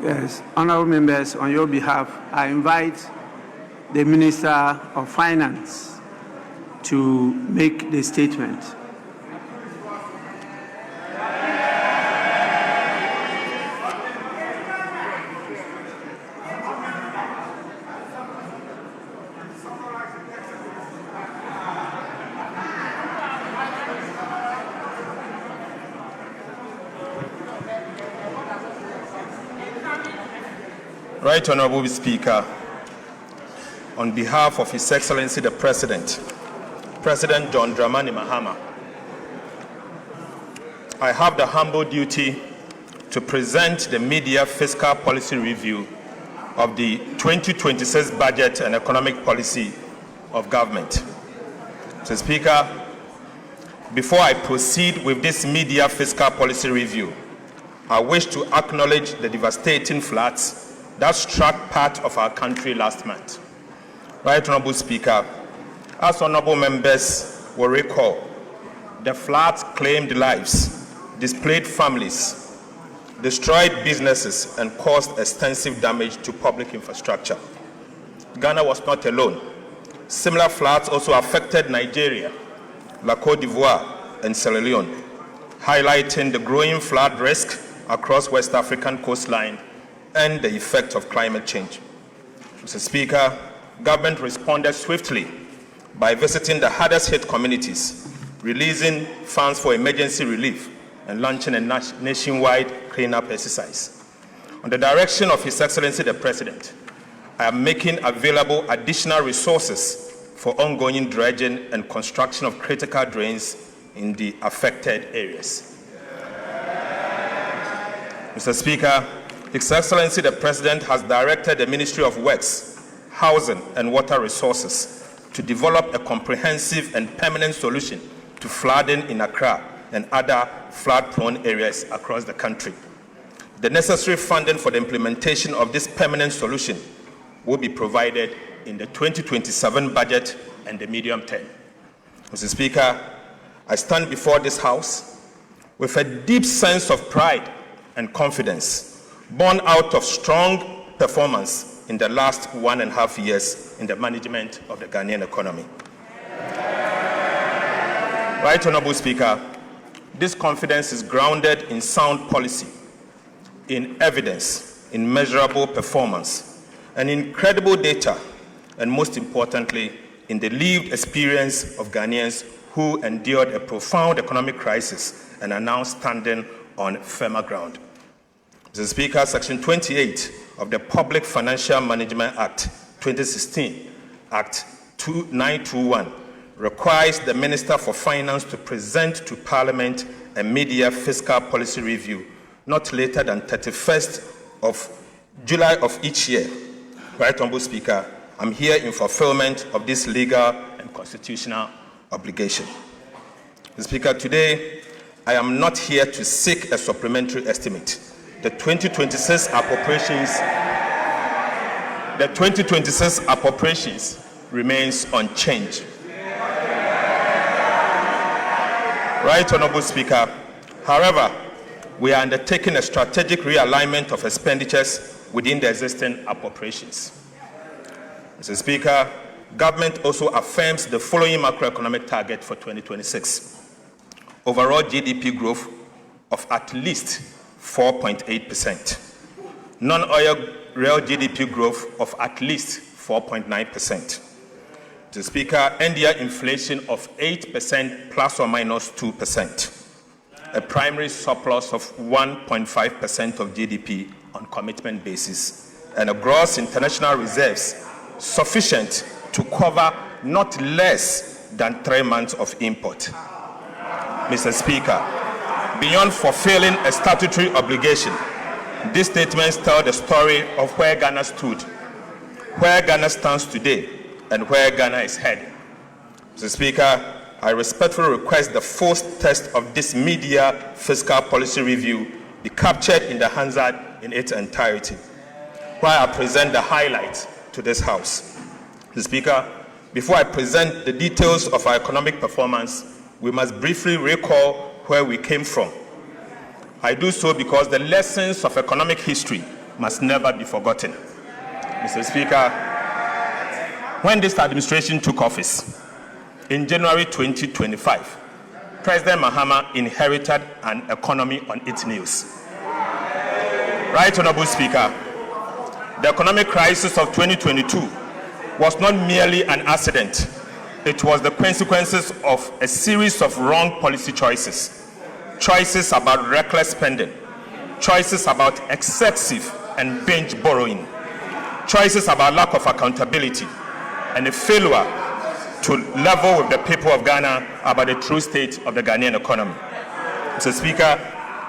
Yes, honorable members, on your behalf, I invite the Minister of Finance to make the statement. Right Honorable Speaker, on behalf of His Excellency the President, President John Dramani Mahama, I have the humble duty to present the Media Fiscal Policy Review of the 2026 Budget and Economic Policy of Government. Mr. Speaker, before I proceed with this Media Fiscal Policy Review, I wish to acknowledge the devastating floods that struck part of our country last month. Right Honorable Speaker, as honorable members will recall, the floods claimed lives, displaced families, destroyed businesses, and caused extensive damage to public infrastructure. Ghana was not alone. Similar floods also affected Nigeria, La Côte d'Ivoire, and Sierra Leone, highlighting the growing flood risk across West African coastline and the effect of climate change. Mr. Speaker, government responded swiftly by visiting the hardest hit communities, releasing funds for emergency relief, and launching a nationwide cleanup exercise. On the direction of His Excellency the President, I am making available additional resources for ongoing dredging and construction of critical drains in the affected areas. Mr. Speaker, His Excellency the President has directed the Ministry of Works, Housing and Water Resources to develop a comprehensive and permanent solution to flooding in Accra and other flood-prone areas across the country. The necessary funding for the implementation of this permanent solution will be provided in the 2027 budget and the medium term. Mr. Speaker, I stand before this House with a deep sense of pride and confidence born out of strong performance in the last 1.5 years in the management of the Ghanaian economy. Right Honorable Speaker, this confidence is grounded in sound policy, in evidence, in measurable performance, and in credible data, and most importantly, in the lived experience of Ghanaians who endured a profound economic crisis and are now standing on firmer ground. Mr. Speaker, Section 28 of the Public Financial Management Act 2016, Act 921, requires the Minister for Finance to present to Parliament a media fiscal policy review not later than 31st of July of each year. Right Honorable Speaker, I'm here in fulfillment of this legal and constitutional obligation. Mr. Speaker, today I am not here to seek a supplementary estimate. The 2026 appropriations remains unchanged. Right Honorable Speaker, however, we are undertaking a strategic realignment of expenditures within the existing appropriations. Mr. Speaker, government also affirms the following macroeconomic target for 2026. Overall GDP growth of at least 4.8%. Non-oil real GDP growth of at least 4.9%. Mr. Speaker, NDI inflation of 8% plus or minus 2%. A primary surplus of 1.5% of GDP on commitment basis, and a gross international reserves sufficient to cover not less than 3 months of import. Mr. Speaker, beyond fulfilling a statutory obligation, these statements tell the story of where Ghana stood, where Ghana stands today, and where Ghana is heading. Mr. Speaker, I respectfully request the full text of this media fiscal policy review be captured in the Hansard in its entirety, while I present the highlights to this House. Mr. Speaker, before I present the details of our economic performance, we must briefly recall where we came from. I do so because the lessons of economic history must never be forgotten. Mr. Speaker, when this administration took office in January 2025, President Mahama inherited an economy on its knees. Right, Honorable Speaker, the economic crisis of 2022 was not merely an accident. It was the consequences of a series of wrong policy choices. Choices about reckless spending, choices about excessive and binge borrowing, choices about lack of accountability, and a failure to level with the people of Ghana about the true state of the Ghanaian economy. Mr. Speaker,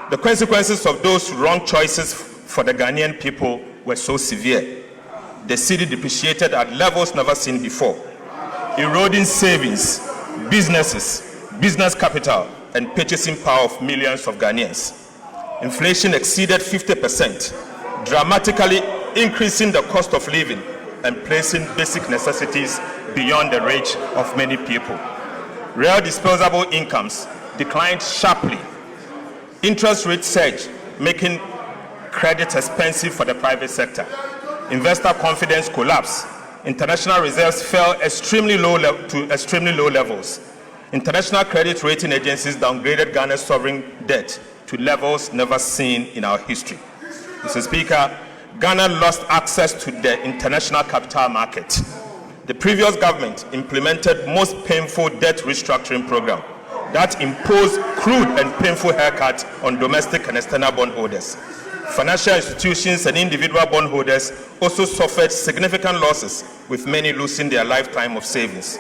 the consequences of those wrong choices for the Ghanaian people were so severe. The cedi depreciated at levels never seen before, eroding savings, businesses, business capital, and purchasing power of millions of Ghanaians. Inflation exceeded 50%, dramatically increasing the cost of living and placing basic necessities beyond the reach of many people. Real disposable incomes declined sharply. Interest rates surged, making credit expensive for the private sector. Investor confidence collapsed. International reserves fell to extremely low levels. International credit rating agencies downgraded Ghana's sovereign debt to levels never seen in our history. Mr. Speaker, Ghana lost access to the international capital market. The previous government implemented most painful debt restructuring program that imposed crude and painful haircuts on domestic and external bondholders. Financial institutions and individual bondholders also suffered significant losses, with many losing their lifetime of savings.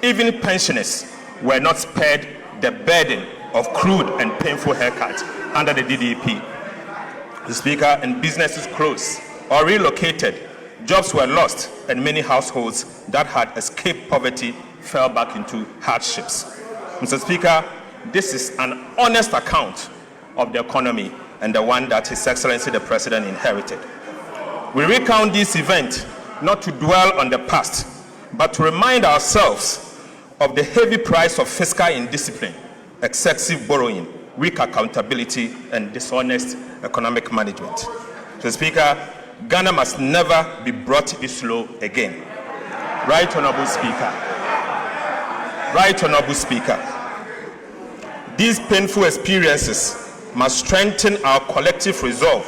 Even pensioners were not spared the burden of crude and painful haircuts under the DDP. The Speaker, and businesses closed or relocated, jobs were lost, and many households that had escaped poverty fell back into hardships. Mr. Speaker, this is an honest account of the economy and the one that His Excellency the President inherited. We recount this event not to dwell on the past, but to remind ourselves of the heavy price of fiscal indiscipline, excessive borrowing, weak accountability, and dishonest economic management. Mr. Speaker, Ghana must never be brought this low again. Right, Honorable Speaker. Right, Honorable Speaker. These painful experiences must strengthen our collective resolve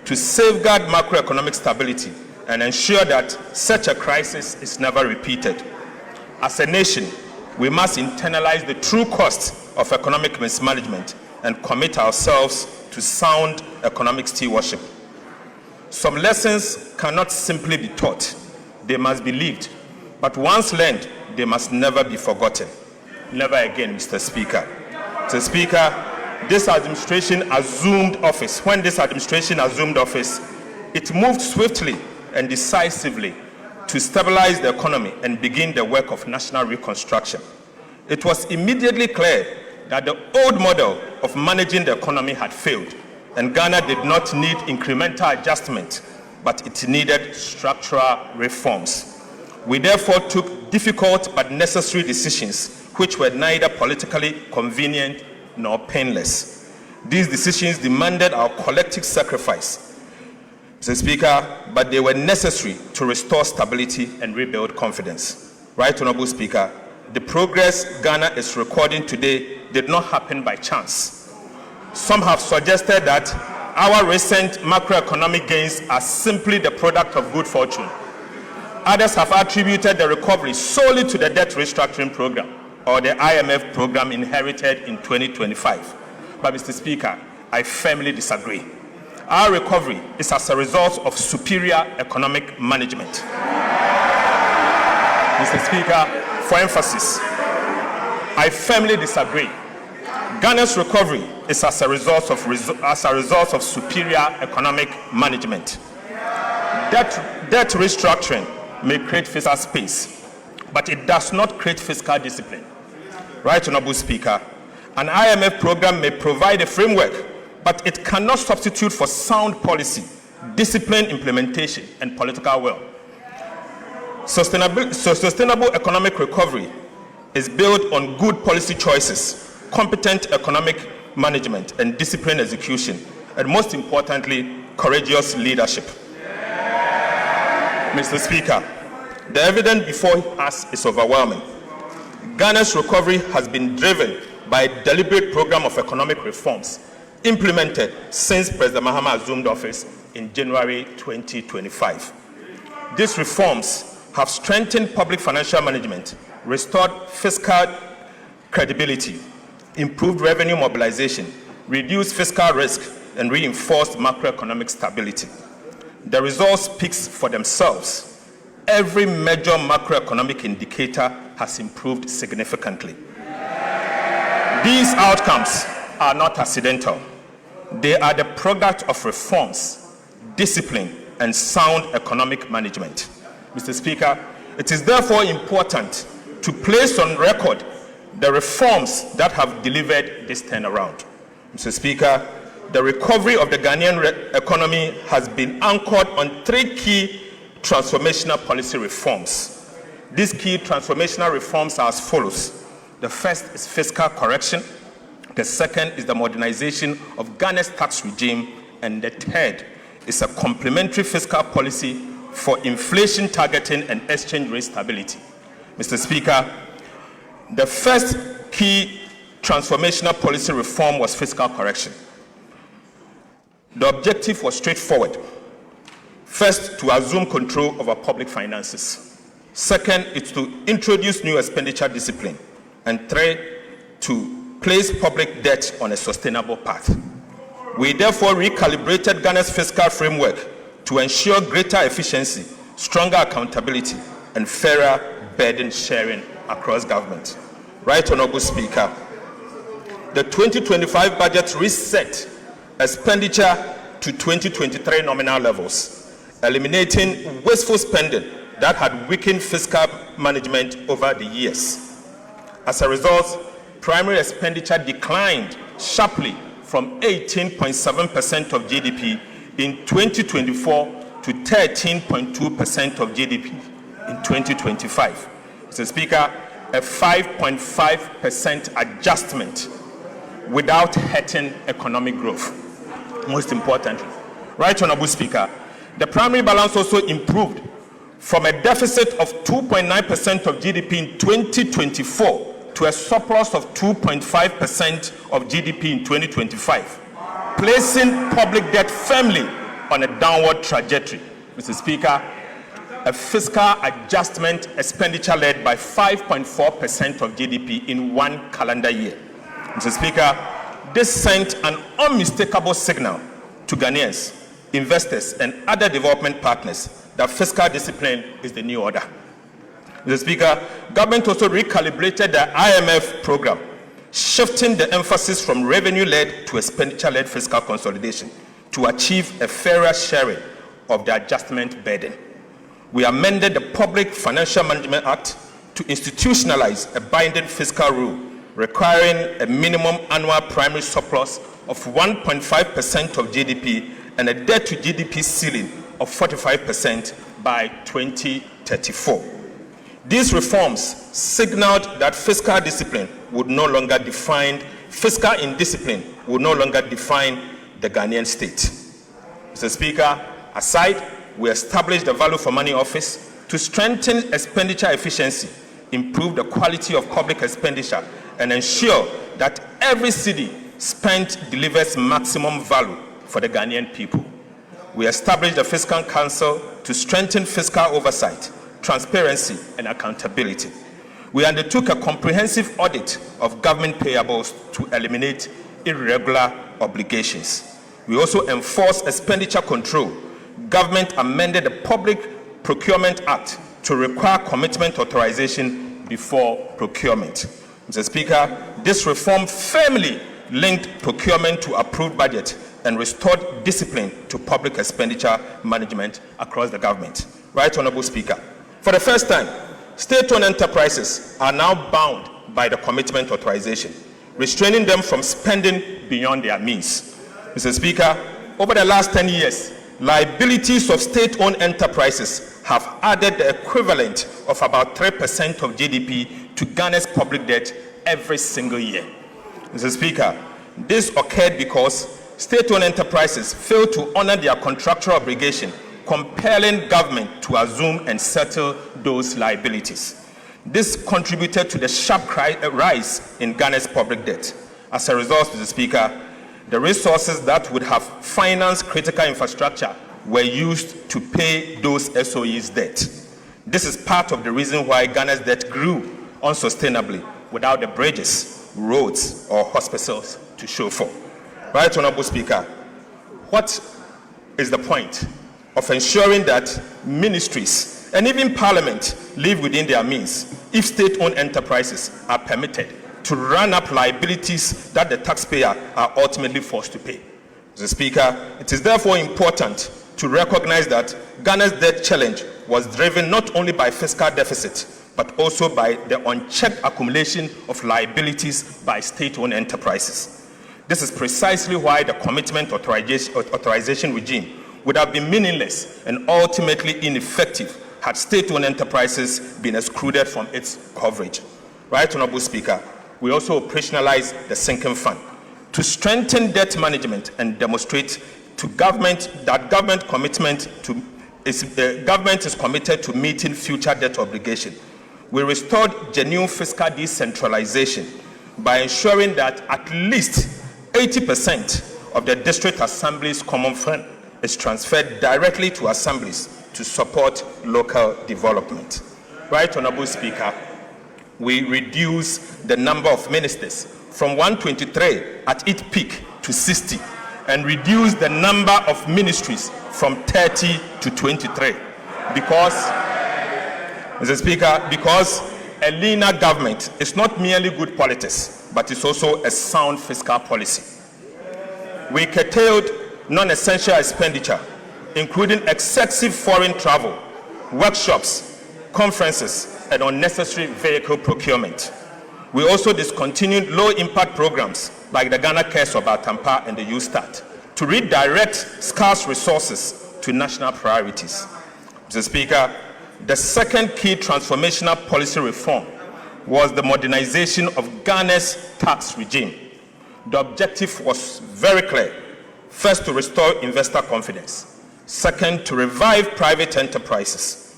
to safeguard macroeconomic stability and ensure that such a crisis is never repeated. As a nation, we must internalize the true cost of economic mismanagement and commit ourselves to sound economic stewardship. Some lessons cannot simply be taught, they must be lived. But once learned, they must never be forgotten. Never again, Mr. Speaker. Mr. Speaker, this administration assumed office. When this administration assumed office, it moved swiftly and decisively to stabilize the economy and begin the work of national reconstruction. It was immediately clear that the old model of managing the economy had failed, and Ghana did not need incremental adjustment, but it needed structural reforms. We therefore took difficult but necessary decisions, which were neither politically convenient nor painless. These decisions demanded our collective sacrifice, Mr. Speaker, but they were necessary to restore stability and rebuild confidence. Right, Honorable Speaker, the progress Ghana is recording today did not happen by chance. Some have suggested that our recent macroeconomic gains are simply the product of good fortune. Others have attributed the recovery solely to the debt restructuring program or the IMF program inherited in 2025. But Mr. Speaker, I firmly disagree. Our recovery is as a result of superior economic management. Mr. Speaker, for emphasis, I firmly disagree. Ghana's recovery is as a result of superior economic management. Debt restructuring may create fiscal space, but it does not create fiscal discipline. Right, Honorable Speaker, an IMF program may provide a framework, but it cannot substitute for sound policy, disciplined implementation, and political will. Sustainable economic recovery is built on good policy choices, competent economic management, and disciplined execution, and most importantly, courageous leadership. Mr. Speaker, the evidence before us is overwhelming. Ghana's recovery has been driven by a deliberate program of economic reforms implemented since President Mahama assumed office in January 2025. These reforms have strengthened public financial management, restored fiscal credibility, improved revenue mobilization, reduced fiscal risk, and reinforced macroeconomic stability. The results speak for themselves. Every major macroeconomic indicator has improved significantly. These outcomes are not accidental. They are the product of reforms, discipline, and sound economic management. Mr. Speaker, it is therefore important to place on record the reforms that have delivered this turnaround. Mr. Speaker, the recovery of the Ghanaian economy has been anchored on three key transformational policy reforms. These key transformational reforms are as follows. The first is fiscal correction. The second is the modernization of Ghana's tax regime. And the third is a complementary fiscal policy for inflation targeting and exchange rate stability. Mr. Speaker, the first key transformational policy reform was fiscal correction. The objective was straightforward. First, to assume control over public finances. Second, is to introduce new expenditure discipline. And third, to place public debt on a sustainable path. We therefore recalibrated Ghana's fiscal framework to ensure greater efficiency, stronger accountability, and fairer burden sharing across government. Right Honorable Speaker, the 2025 budget reset expenditure to 2023 nominal levels, eliminating wasteful spending that had weakened fiscal management over the years. As a result, primary expenditure declined sharply from 18.7% of GDP in 2024 to 13.2% of GDP in 2025. Mr. Speaker, a 5.5% adjustment without hurting economic growth. Most importantly, Right Honorable Speaker, the primary balance also improved from a deficit of 2.9% of GDP in 2024 to a surplus of 2.5% of GDP in 2025, placing public debt firmly on a downward trajectory. Mr. Speaker, a fiscal adjustment expenditure led by 5.4% of GDP in one calendar year. Mr. Speaker, this sent an unmistakable signal to Ghanaians, investors, and other development partners that fiscal discipline is the new order. Mr. Speaker, government also recalibrated the IMF program, shifting the emphasis from revenue-led to expenditure-led fiscal consolidation to achieve a fairer sharing of the adjustment burden. We amended the Public Financial Management Act to institutionalize a binding fiscal rule requiring a minimum annual primary surplus of 1.5% of GDP and a debt-to-GDP ceiling of 45% by 2034. These reforms signaled that fiscal indiscipline would no longer define the Ghanaian state. Mr. Speaker, aside, we established the Value for Money Office to strengthen expenditure efficiency, improve the quality of public expenditure, and ensure that every cedi spent delivers maximum value for the Ghanaian people. We established the Fiscal Council to strengthen fiscal oversight, transparency, and accountability. We undertook a comprehensive audit of government payables to eliminate irregular obligations. We also enforced expenditure control. Government amended the Public Procurement Act to require commitment authorization before procurement. Mr. Speaker, this reform firmly linked procurement to approved budget and restored discipline to public expenditure management across the government. Right Honorable Speaker, for the first time, state-owned enterprises are now bound by the commitment authorization, restraining them from spending beyond their means. Mr. Speaker, over the last 10 years, liabilities of state-owned enterprises have added the equivalent of about 3% of GDP to Ghana's public debt every single year. Mr. Speaker, this occurred because state-owned enterprises failed to honor their contractual obligation, compelling government to assume and settle those liabilities. This contributed to the sharp rise in Ghana's public debt. As a result, Mr. Speaker, the resources that would have financed critical infrastructure were used to pay those SOEs' debt. This is part of the reason why Ghana's debt grew unsustainably without the bridges, roads, or hospitals to show for. Right, Honorable Speaker, what is the point of ensuring that ministries and even Parliament live within their means if state-owned enterprises are permitted to run up liabilities that the taxpayer are ultimately forced to pay? Mr. Speaker, it is therefore important to recognize that Ghana's debt challenge was driven not only by fiscal deficit, but also by the unchecked accumulation of liabilities by state-owned enterprises. This is precisely why the commitment authorization regime would have been meaningless and ultimately ineffective had state-owned enterprises been excluded from its coverage. Right, Honorable Speaker, we also operationalized the sinking fund to strengthen debt management and demonstrate to government that government is committed to meeting future debt obligation. We restored genuine fiscal decentralization by ensuring that at least 80% of the district assembly's common fund is transferred directly to assemblies to support local development. Right, Honorable Speaker, we reduced the number of ministers from 123 at its peak to 60, and reduced the number of ministries from 30 to 23 because, Mr. Speaker, because a leaner government is not merely good politics, but it's also a sound fiscal policy. We curtailed non-essential expenditure, including excessive foreign travel, workshops, conferences, and unnecessary vehicle procurement. We also discontinued low-impact programs like the Ghana Cares of Atampa and the U-Start to redirect scarce resources to national priorities. Mr. Speaker, the second key transformational policy reform was the modernization of Ghana's tax regime. The objective was very clear. First, to restore investor confidence. Second, to revive private enterprises.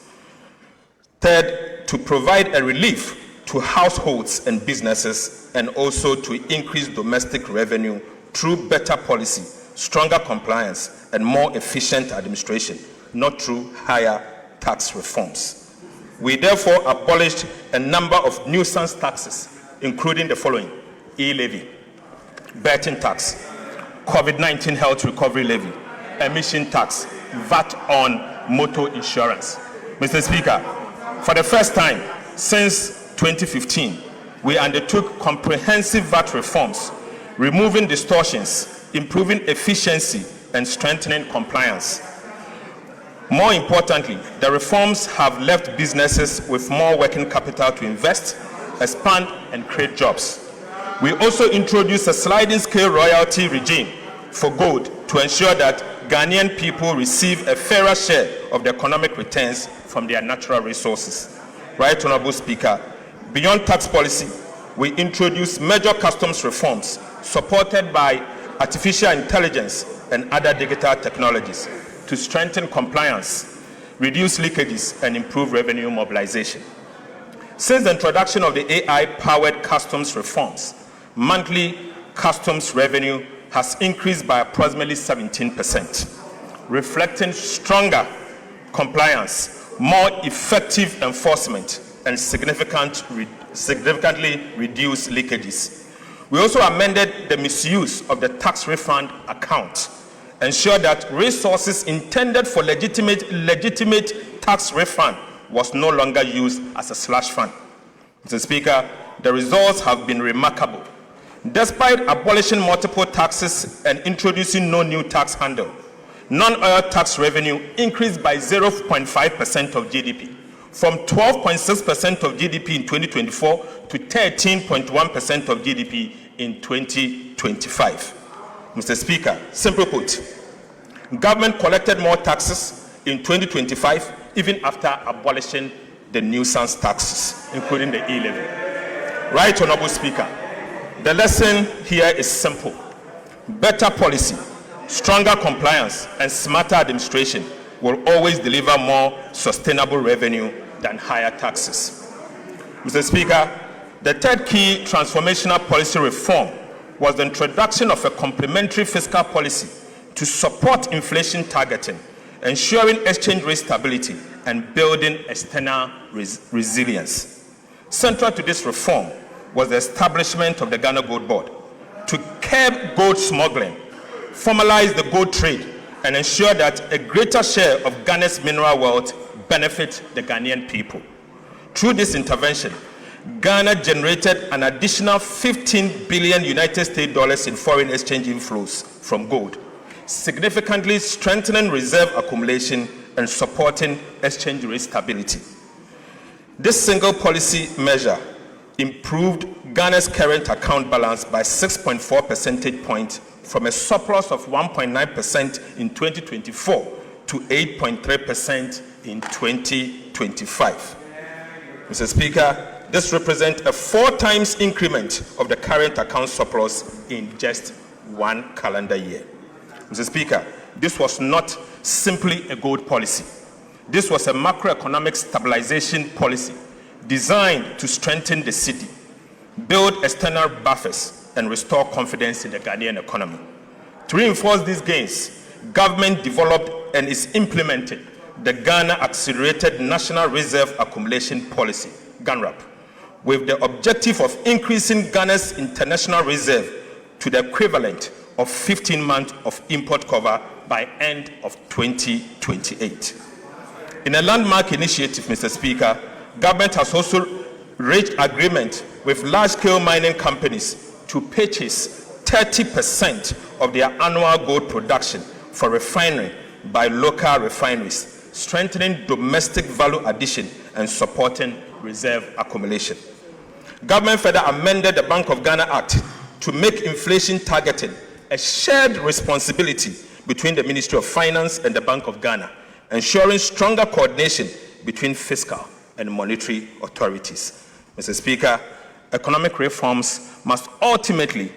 Third, to provide a relief to households and businesses, and also to increase domestic revenue through better policy, stronger compliance, and more efficient administration, not through higher tax reforms. We therefore abolished a number of nuisance taxes, including the following: e-levy, betting tax, COVID-19 health recovery levy, emission tax, VAT on motor insurance. Mr. Speaker, for the first time since 2015, we undertook comprehensive VAT reforms, removing distortions, improving efficiency, and strengthening compliance. More importantly, the reforms have left businesses with more working capital to invest, expand, and create jobs. We also introduced a sliding scale royalty regime for gold to ensure that Ghanaian people receive a fairer share of the economic returns from their natural resources. Right, Honorable Speaker, beyond tax policy, we introduced major customs reforms supported by artificial intelligence and other digital technologies to strengthen compliance, reduce leakages, and improve revenue mobilization. Since the introduction of the AI-powered customs reforms, monthly customs revenue has increased by approximately 17%, reflecting stronger compliance, more effective enforcement, and significantly reduced leakages. We also amended the misuse of the tax refund account, ensure that resources intended for legitimate tax refund was no longer used as a slush fund. Mr. Speaker, the results have been remarkable. Despite abolishing multiple taxes and introducing no new tax handle, non-oil tax revenue increased by 0.5% of GDP, from 12.6% of GDP in 2024 to 13.1% of GDP in 2025. Mr. Speaker, simply put, government collected more taxes in 2025 even after abolishing the nuisance taxes, including the e-levy. Right, Honorable Speaker, the lesson here is simple. Better policy, Stronger compliance and smarter administration will always deliver more sustainable revenue than higher taxes. Mr. Speaker, the third key transformational policy reform was the introduction of a complementary fiscal policy to support inflation targeting, ensuring exchange rate stability, and building external resilience. Central to this reform was the establishment of the Ghana Gold Board to curb gold smuggling, formalize the gold trade, and ensure that a greater share of Ghana's mineral wealth benefits the Ghanaian people. Through this intervention, Ghana generated an additional $15 billion in foreign exchange inflows from gold, significantly strengthening reserve accumulation and supporting exchange rate stability. This single policy measure improved Ghana's current account balance by 6.4 percentage points from a surplus of 1.9% in 2024 to 8.3% in 2025. Mr. Speaker, this represents a 4 times increment of the current account surplus in just 1 calendar year. Mr. Speaker, this was not simply a gold policy. This was a macroeconomic stabilization policy designed to strengthen the city, build external buffers, and restore confidence in the Ghanaian economy. To reinforce these gains, government developed and is implementing the Ghana Accelerated National Reserve Accumulation Policy, GANRAP, with the objective of increasing Ghana's international reserve to the equivalent of 15 months of import cover by end of 2028. In a landmark initiative, Mr. Speaker, government has also reached agreement with large-scale mining companies to purchase 30% of their annual gold production for refinery by local refineries, strengthening domestic value addition and supporting reserve accumulation. Government further amended the Bank of Ghana Act to make inflation targeting a shared responsibility between the Ministry of Finance and the Bank of Ghana, ensuring stronger coordination between fiscal and monetary authorities. Mr. Speaker, economic reforms must ultimately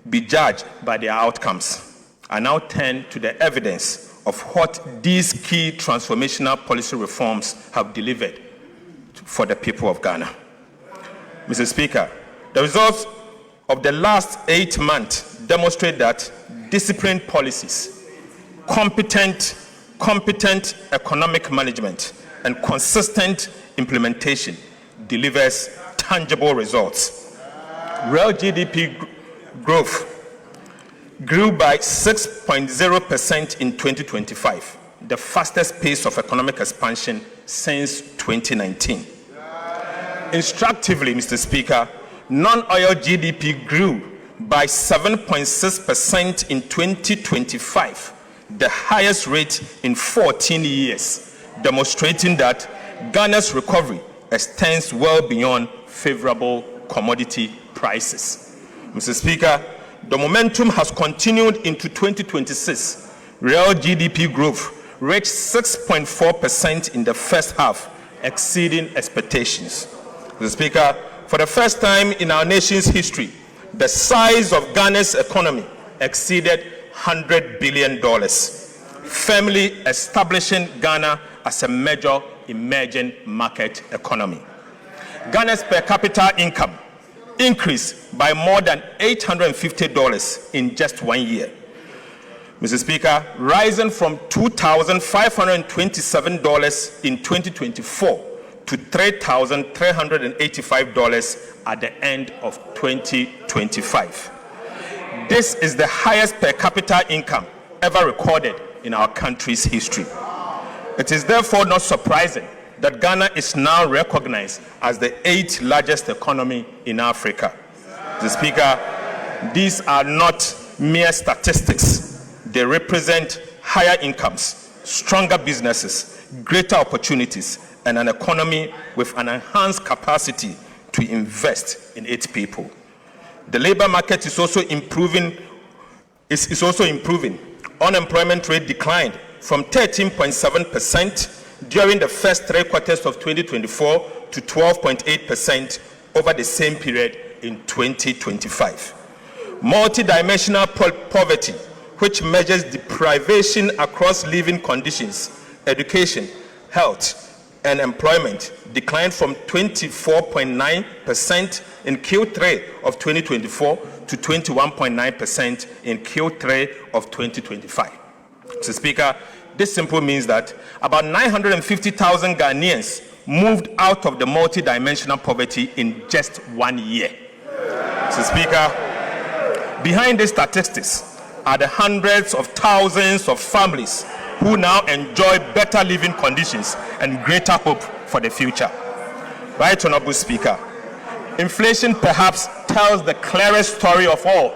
be judged by their outcomes. I now turn to the evidence of what these key transformational policy reforms have delivered for the people of Ghana. Mr. Speaker, the results of the last 8 months demonstrate that disciplined policies, competent economic management, and consistent implementation delivers tangible results. Real GDP growth grew by 6.0% in 2025, the fastest pace of economic expansion since 2019. Instructively, Mr. Speaker, non-oil GDP grew by 7.6% in 2025, the highest rate in 14 years, demonstrating that Ghana's recovery extends well beyond favorable commodity prices. Mr. Speaker, the momentum has continued into 2026. Real GDP growth reached 6.4% in the first half, exceeding expectations. Mr. Speaker, for the first time in our nation's history, the size of Ghana's economy exceeded $100 billion, firmly establishing Ghana as a major emerging market economy. Ghana's per capita income increased by more than $850 in just 1 year. Mr. Speaker, rising from $2,527 in 2024 to $3,385 at the end of 2025. This is the highest per capita income ever recorded in our country's history. It is therefore not surprising that Ghana is now recognized as the 8th largest economy in Africa. Mr. Speaker, these are not mere statistics. They represent higher incomes, stronger businesses, greater opportunities, and an economy with an enhanced capacity to invest in its people. The labor market is also improving. Unemployment rate declined from 13.7% during the first 3 quarters of 2024 to 12.8% over the same period in 2025. Multidimensional poverty, which measures deprivation across living conditions, education, health, and employment, declined from 24.9% in Q3 of 2024 to 21.9% in Q3 of 2025. Mr. Speaker, this simply means that about 950,000 Ghanaians moved out of the multidimensional poverty in just 1 year. Mr. Speaker, behind these statistics are the hundreds of thousands of families who now enjoy better living conditions and greater hope for the future. Right, Honorable Speaker, inflation perhaps tells the clearest story of all.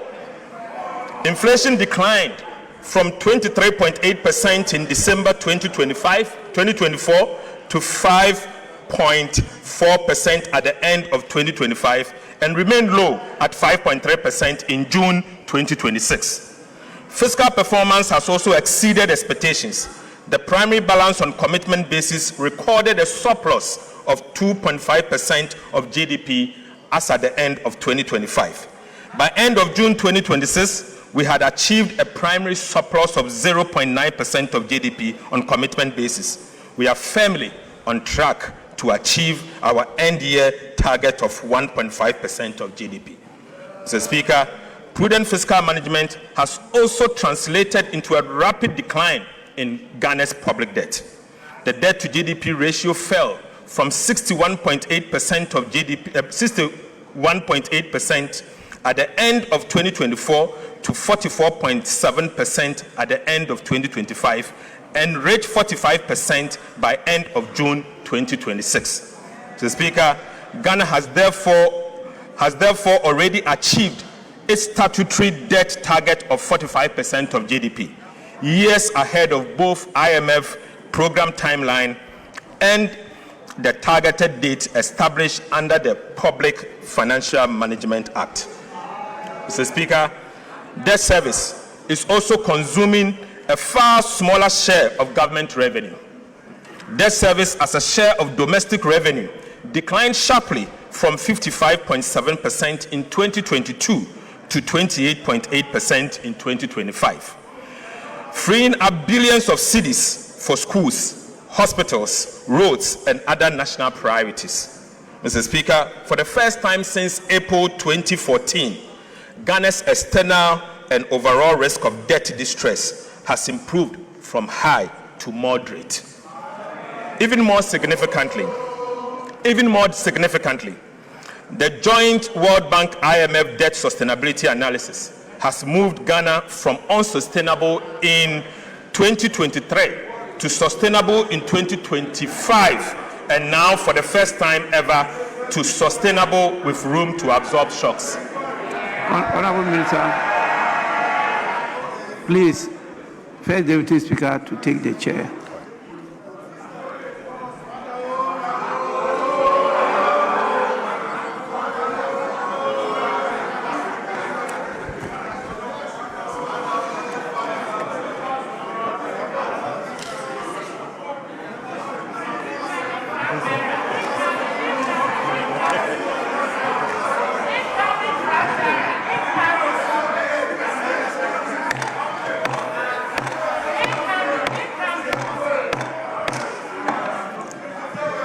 Inflation declined from 23.8% in December 2024 to 5.4% at the end of 2025 and remained low at 5.3% in June 2026. Fiscal performance has also exceeded expectations. The primary balance on commitment basis recorded a surplus of 2.5% of GDP as at the end of 2025. By end of June 2026, we had achieved a primary surplus of 0.9% of GDP on commitment basis. We are firmly on track to achieve our end-year target of 1.5% of GDP. Mr. Speaker, prudent fiscal management has also translated into a rapid decline in Ghana's public debt. The debt to GDP ratio fell from 61.8% of GDP, 61.8% at the end of 2024 to 44.7% at the end of 2025 and reached 45% by end of June 2026. Mr. Speaker, Ghana has therefore already achieved its statutory debt target of 45% of GDP, years ahead of both IMF program timeline and the targeted date established under the Public Financial Management Act. Mr. Speaker, debt service is also consuming a far smaller share of government revenue. Debt service as a share of domestic revenue declined sharply from 55.7% in 2022 to 28.8% in 2025, freeing up billions of cedis for schools, hospitals, roads, and other national priorities. Mr. Speaker, for the first time since April 2014, Ghana's external and overall risk of debt distress has improved from high to moderate. Even more significantly, the joint World Bank IMF debt sustainability analysis has moved Ghana from unsustainable in 2023 to sustainable in 2025, and now for the first time ever to sustainable with room to absorb shocks. Honorable Minister, please, First Deputy Speaker to take the chair.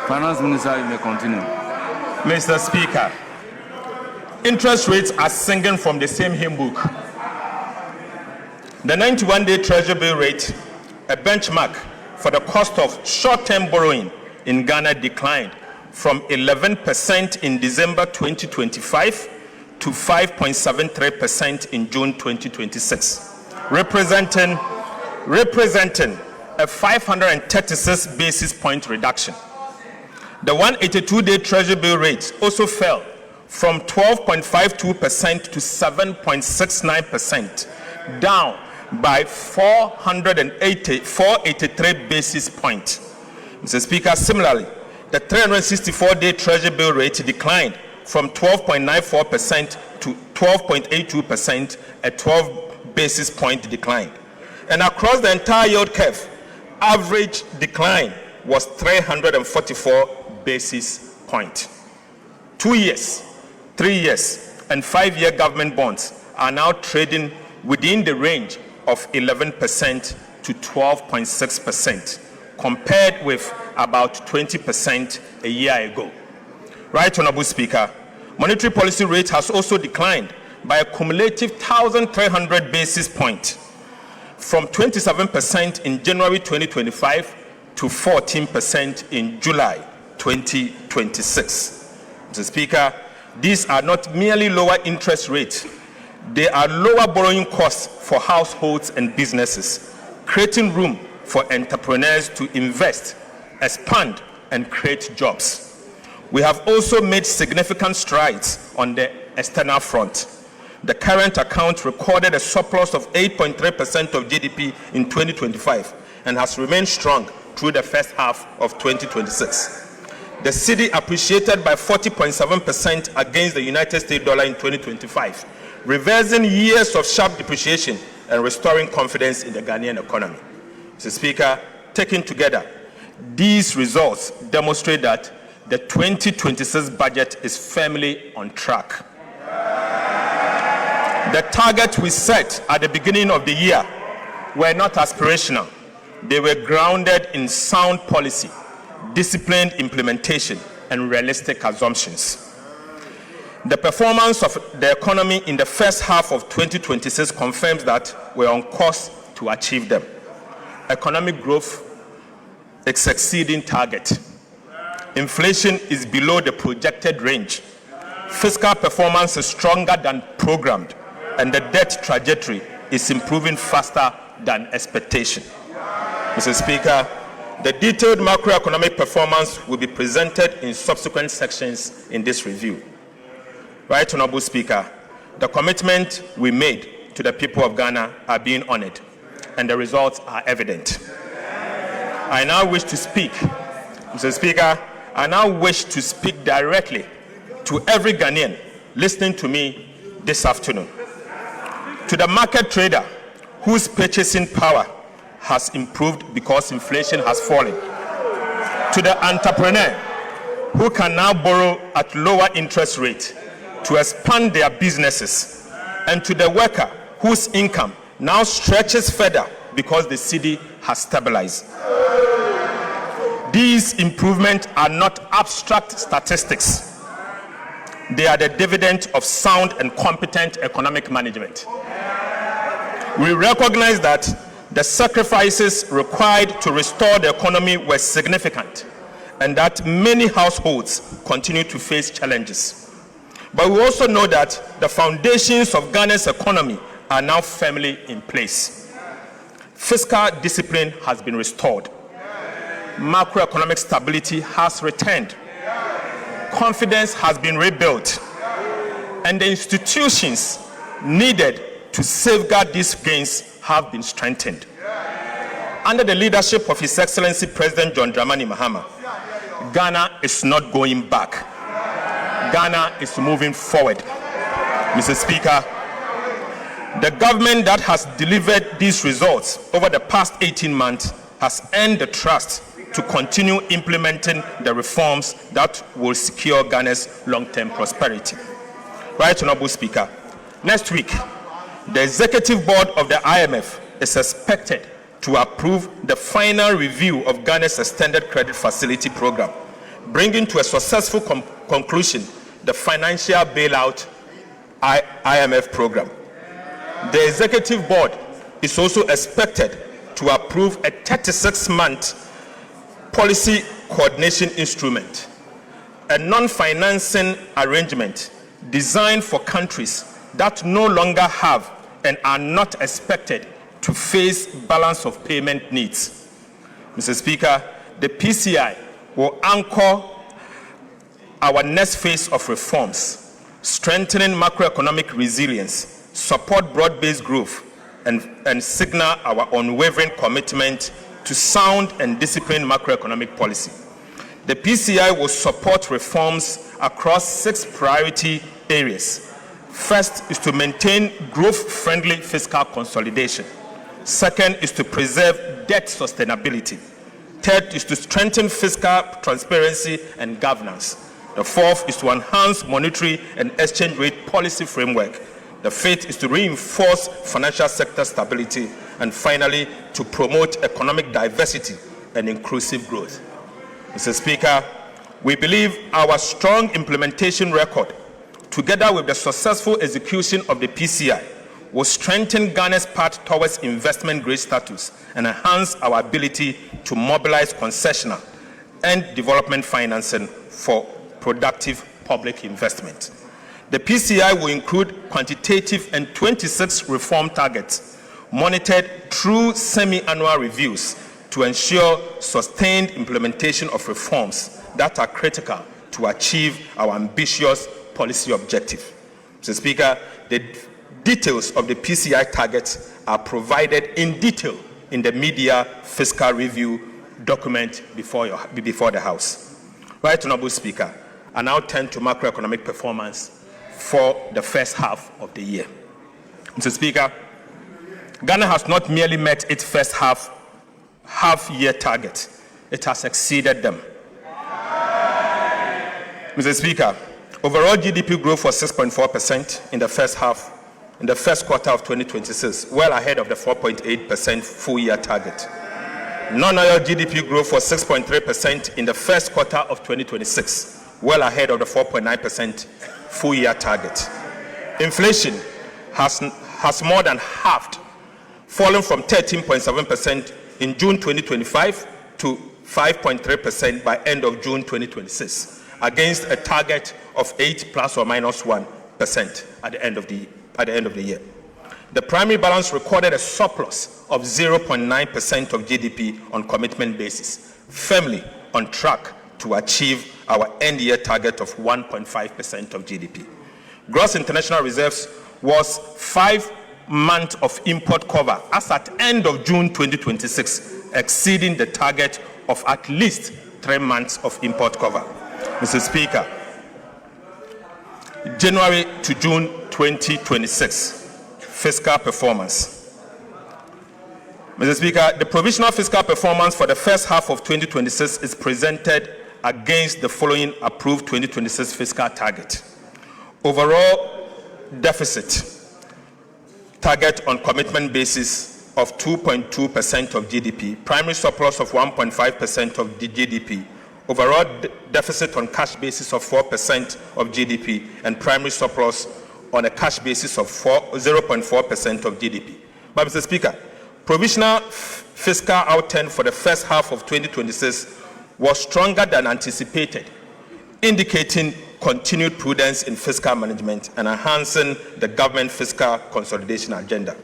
Finance Minister, you may continue. Mr. Speaker, interest rates are singing from the same hymn book. The 91-day Treasury bill rate, a benchmark for the cost of short-term borrowing in Ghana, declined from 11% in December 2025 to 5.73% in June 2026, representing a 536 basis point reduction. The 182-day Treasury bill rate also fell from 12.52% to 7.69%, down by 483 basis points. Mr. Speaker, similarly, the 364-day Treasury bill rate declined from 12.94% to 12.82%, a 12 basis point decline. And across the entire yield curve, average decline was 344 basis point. 2 years, 3 years, and 5-year government bonds are now trading within the range of 11% to 12.6%, compared with about 20% a year ago. Right, Honorable Speaker, monetary policy rate has also declined by a cumulative 1,300 basis points, from 27% in January 2025 to 14% in July 2026. Mr. Speaker, these are not merely lower interest rates, they are lower borrowing costs for households and businesses, creating room for entrepreneurs to invest, expand, and create jobs. We have also made significant strides on the external front. The current account recorded a surplus of 8.3% of GDP in 2025 and has remained strong through the first half of 2026. The cedi appreciated by 40.7% against the United States dollar in 2025, reversing years of sharp depreciation and restoring confidence in the Ghanaian economy. Mr. Speaker, taken together, these results demonstrate that the 2026 budget is firmly on track. The targets we set at the beginning of the year were not aspirational. They were grounded in sound policy, disciplined implementation, and realistic assumptions. The performance of the economy in the first half of 2026 confirms that we're on course to achieve them. Economic growth is exceeding target. Inflation is below the projected range. Fiscal performance is stronger than programmed, and the debt trajectory is improving faster than expectation. Mr. Speaker, the detailed macroeconomic performance will be presented in subsequent sections in this review. Right, Honorable Speaker, the commitment we made to the people of Ghana are being honored, and the results are evident. I now wish to speak, Mr. Speaker, I now wish to speak directly to every Ghanaian listening to me this afternoon. To the market trader whose purchasing power has improved because inflation has fallen. To the entrepreneur who can now borrow at lower interest rate to expand their businesses. And to the worker whose income now stretches further because the cedi has stabilized. These improvements are not abstract statistics. They are the dividend of sound and competent economic management. We recognize that the sacrifices required to restore the economy were significant and that many households continue to face challenges. But we also know that the foundations of Ghana's economy are now firmly in place. Fiscal discipline has been restored. Macroeconomic stability has returned. Confidence has been rebuilt. And the institutions needed to safeguard these gains have been strengthened. Under the leadership of His Excellency President John Dramani Mahama, Ghana is not going back. Ghana is moving forward. Mr. Speaker, the government that has delivered these results over the past 18 months has earned the trust to continue implementing the reforms that will secure Ghana's long-term prosperity. Right, Honorable Speaker, next week, the Executive Board of the IMF is expected to approve the final review of Ghana's Extended Credit Facility Program, bringing to a successful conclusion the financial bailout IMF program. The Executive Board is also expected to approve a 36-month policy coordination instrument, a non-financing arrangement designed for countries that no longer have and are not expected to face balance of payment needs. Mr. Speaker, the PCI will anchor our next phase of reforms, strengthening macroeconomic resilience, support broad-based growth, and signal our unwavering commitment to sound and disciplined macroeconomic policy. The PCI will support reforms across 6 priority areas. First is to maintain growth-friendly fiscal consolidation. Second is to preserve debt sustainability. Third is to strengthen fiscal transparency and governance. The fourth is to enhance monetary and exchange rate policy framework. The fifth is to reinforce financial sector stability, and finally, to promote economic diversity and inclusive growth. Mr. Speaker, we believe our strong implementation record, together with the successful execution of the PCI, will strengthen Ghana's path towards investment-grade status and enhance our ability to mobilize concessional and development financing for productive public investment. The PCI will include quantitative and 26 reform targets, monitored through semi-annual reviews to ensure sustained implementation of reforms that are critical to achieve our ambitious policy objective. Mr. Speaker, the details of the PCI targets are provided in detail in the media fiscal review document before the House. Right, Honorable Speaker, I now turn to macroeconomic performance for the first half of the year. Mr. Speaker, Ghana has not merely met its first half-year target, it has exceeded them. Mr. Speaker, overall GDP growth was 6.4% in the first quarter of 2026, well ahead of the 4.8% full-year target. Non-oil GDP growth was 6.3% in the first quarter of 2026, well ahead of the 4.9% full-year target. Inflation has more than halved, falling from 13.7% in June 2025 to 5.3% by end of June 2026, against a target of 8 plus or minus 1% at the end of the year. The primary balance recorded a surplus of 0.9% of GDP on commitment basis, firmly on track to achieve our end-year target of 1.5% of GDP. Gross international reserves was 5 months of import cover as at end of June 2026, exceeding the target of at least 3 months of import cover. Mr. Speaker, January to June 2026, fiscal performance. Mr. Speaker, the provisional fiscal performance for the first half of 2026 is presented against the following approved 2026 fiscal target. Overall deficit target on commitment basis of 2.2% of GDP, primary surplus of 1.5% of the GDP, overall deficit on cash basis of 4% of GDP, and primary surplus on a cash basis of 0.4% of GDP. But Mr. Speaker, provisional fiscal outturn for the first half of 2026 was stronger than anticipated, indicating continued prudence in fiscal management and enhancing the government fiscal consolidation agenda.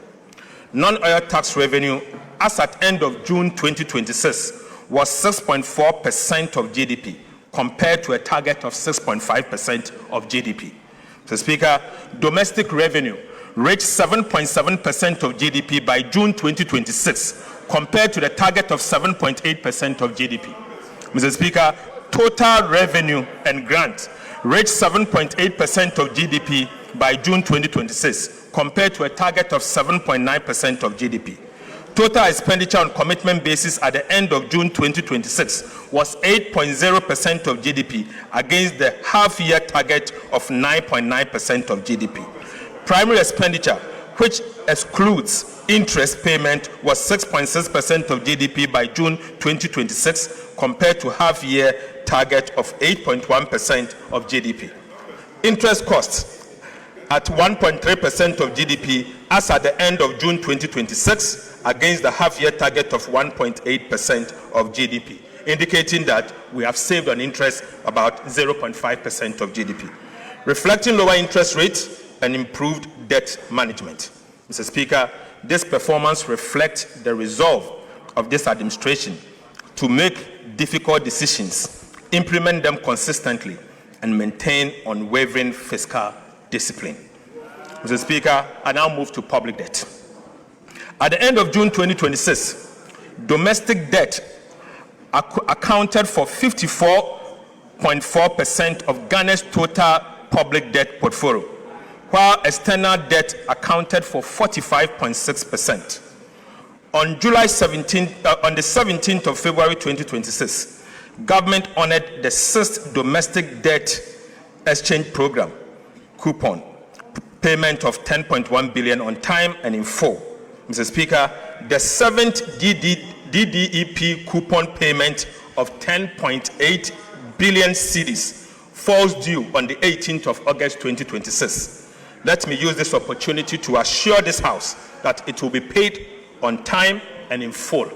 Non-oil tax revenue as at end of June 2026 was 6.4% of GDP, compared to a target of 6.5% of GDP. Mr. Speaker, domestic revenue reached 7.7% of GDP by June 2026, compared to the target of 7.8% of GDP. Mr. Speaker, total revenue and grants reached 7.8% of GDP by June 2026, compared to a target of 7.9% of GDP. Total expenditure on commitment basis at the end of June 2026 was 8.0% of GDP against the half-year target of 9.9% of GDP. Primary expenditure, which excludes interest payment, was 6.6% of GDP by June 2026 compared to half-year target of 8.1% of GDP. Interest costs at 1.3% of GDP as at the end of June 2026 against the half-year target of 1.8% of GDP, indicating that we have saved on interest about 0.5% of GDP, reflecting lower interest rates and improved debt management. Mr. Speaker, this performance reflects the resolve of this administration to make difficult decisions, implement them consistently, and maintain unwavering fiscal discipline. Mr. Speaker, I now move to public debt. At the end of June 2026, domestic debt accounted for 54.4% of Ghana's total public debt portfolio, while external debt accounted for 45.6%. On the 17th of February 2026, government honored the 6th domestic debt exchange program coupon payment of 10.1 billion on time and in full. Mr. Speaker, the 7th DDEP coupon payment of 10.8 billion cedis falls due on the 18th of August 2026. Let me use this opportunity to assure this House that it will be paid on time and in full.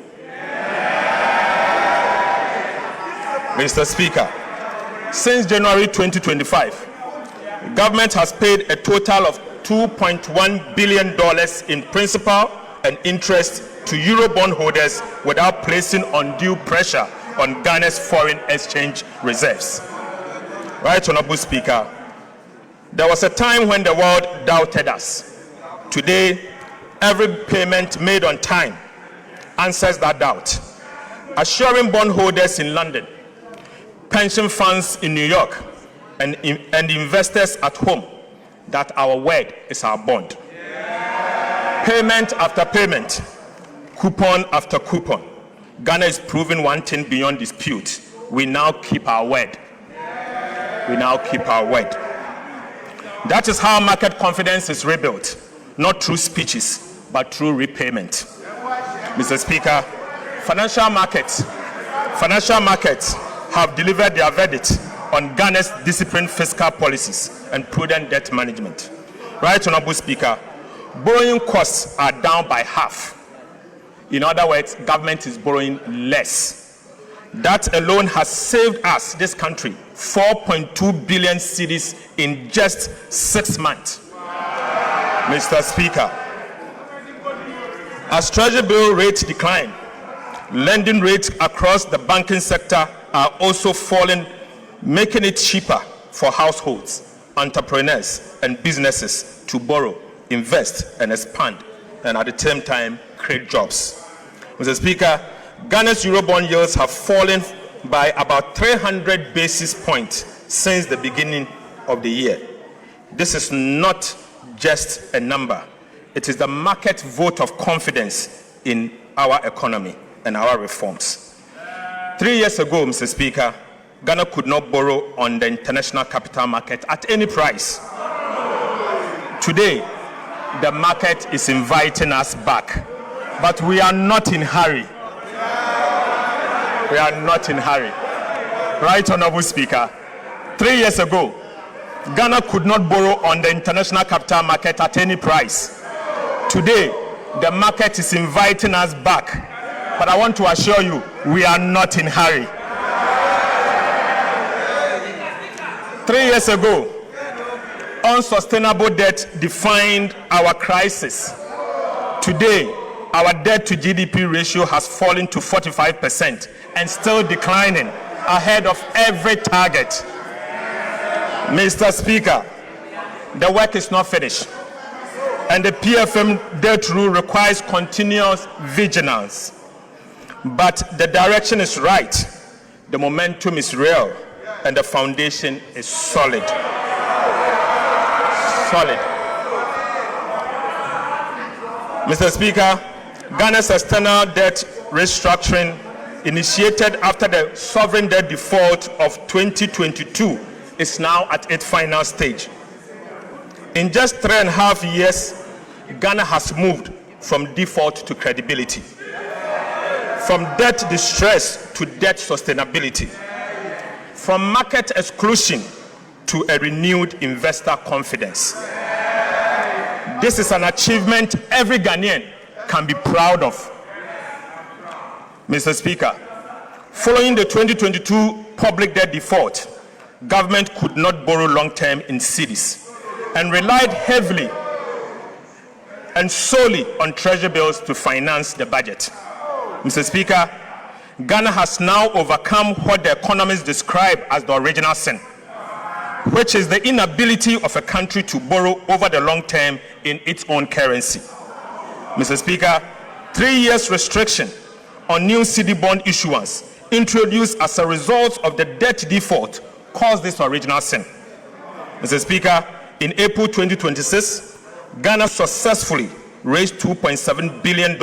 Mr. Speaker, since January 2025, the government has paid a total of $2.1 billion in principal and interest to Eurobond holders without placing undue pressure on Ghana's foreign exchange reserves. Right, Honorable Speaker, there was a time when the world doubted us. Today, every payment made on time answers that doubt, assuring bondholders in London, pension funds in New York, and investors at home that our word is our bond. Payment after payment, coupon after coupon, Ghana is proving one thing beyond dispute. We now keep our word. We now keep our word. That is how market confidence is rebuilt, not through speeches, but through repayment. Mr. Speaker, financial markets have delivered their verdict on Ghana's disciplined fiscal policies and prudent debt management. Right, Honorable Speaker, borrowing costs are down by half. In other words, government is borrowing less. That alone has saved us, this country, 4.2 billion cedis in just 6 months. Mr. Speaker, as Treasury bill rates decline, lending rates across the banking sector are also falling, making it cheaper for households, entrepreneurs, and businesses to borrow, invest, and expand, and at the same time, create jobs. Mr. Speaker, Ghana's Eurobond yields have fallen by about 300 basis points since the beginning of the year. This is not just a number. It is the market vote of confidence in our economy and our reforms. 3 years ago, Mr. Speaker, Ghana could not borrow on the international capital market at any price. Today, the market is inviting us back, but we are not in hurry. We are not in hurry. Right, Honorable Speaker, 3 years ago, Ghana could not borrow on the international capital market at any price. Today, the market is inviting us back, but I want to assure you, we are not in hurry. 3 years ago, unsustainable debt defined our crisis. Today, our debt to GDP ratio has fallen to 45% and still declining, ahead of every target. Mr. Speaker, the work is not finished, and the PFM debt rule requires continuous vigilance. But the direction is right, the momentum is real, and the foundation is solid. Solid. Mr. Speaker, Ghana's external debt restructuring, initiated after the sovereign debt default of 2022, is now at its final stage. In just 3.5 years, Ghana has moved from default to credibility, from debt distress to debt sustainability, from market exclusion to a renewed investor confidence. This is an achievement every Ghanaian can be proud of. Mr. Speaker, following the 2022 public debt default, government could not borrow long-term in cedis and relied heavily and solely on treasury bills to finance the budget. Mr. Speaker, Ghana has now overcome what the economists describe as the original sin, which is the inability of a country to borrow over the long term in its own currency. Mr. Speaker, 3 years restriction on new cedi bond issuance introduced as a result of the debt default caused this original sin. Mr. Speaker, in April 2026, Ghana successfully raised $2.7 billion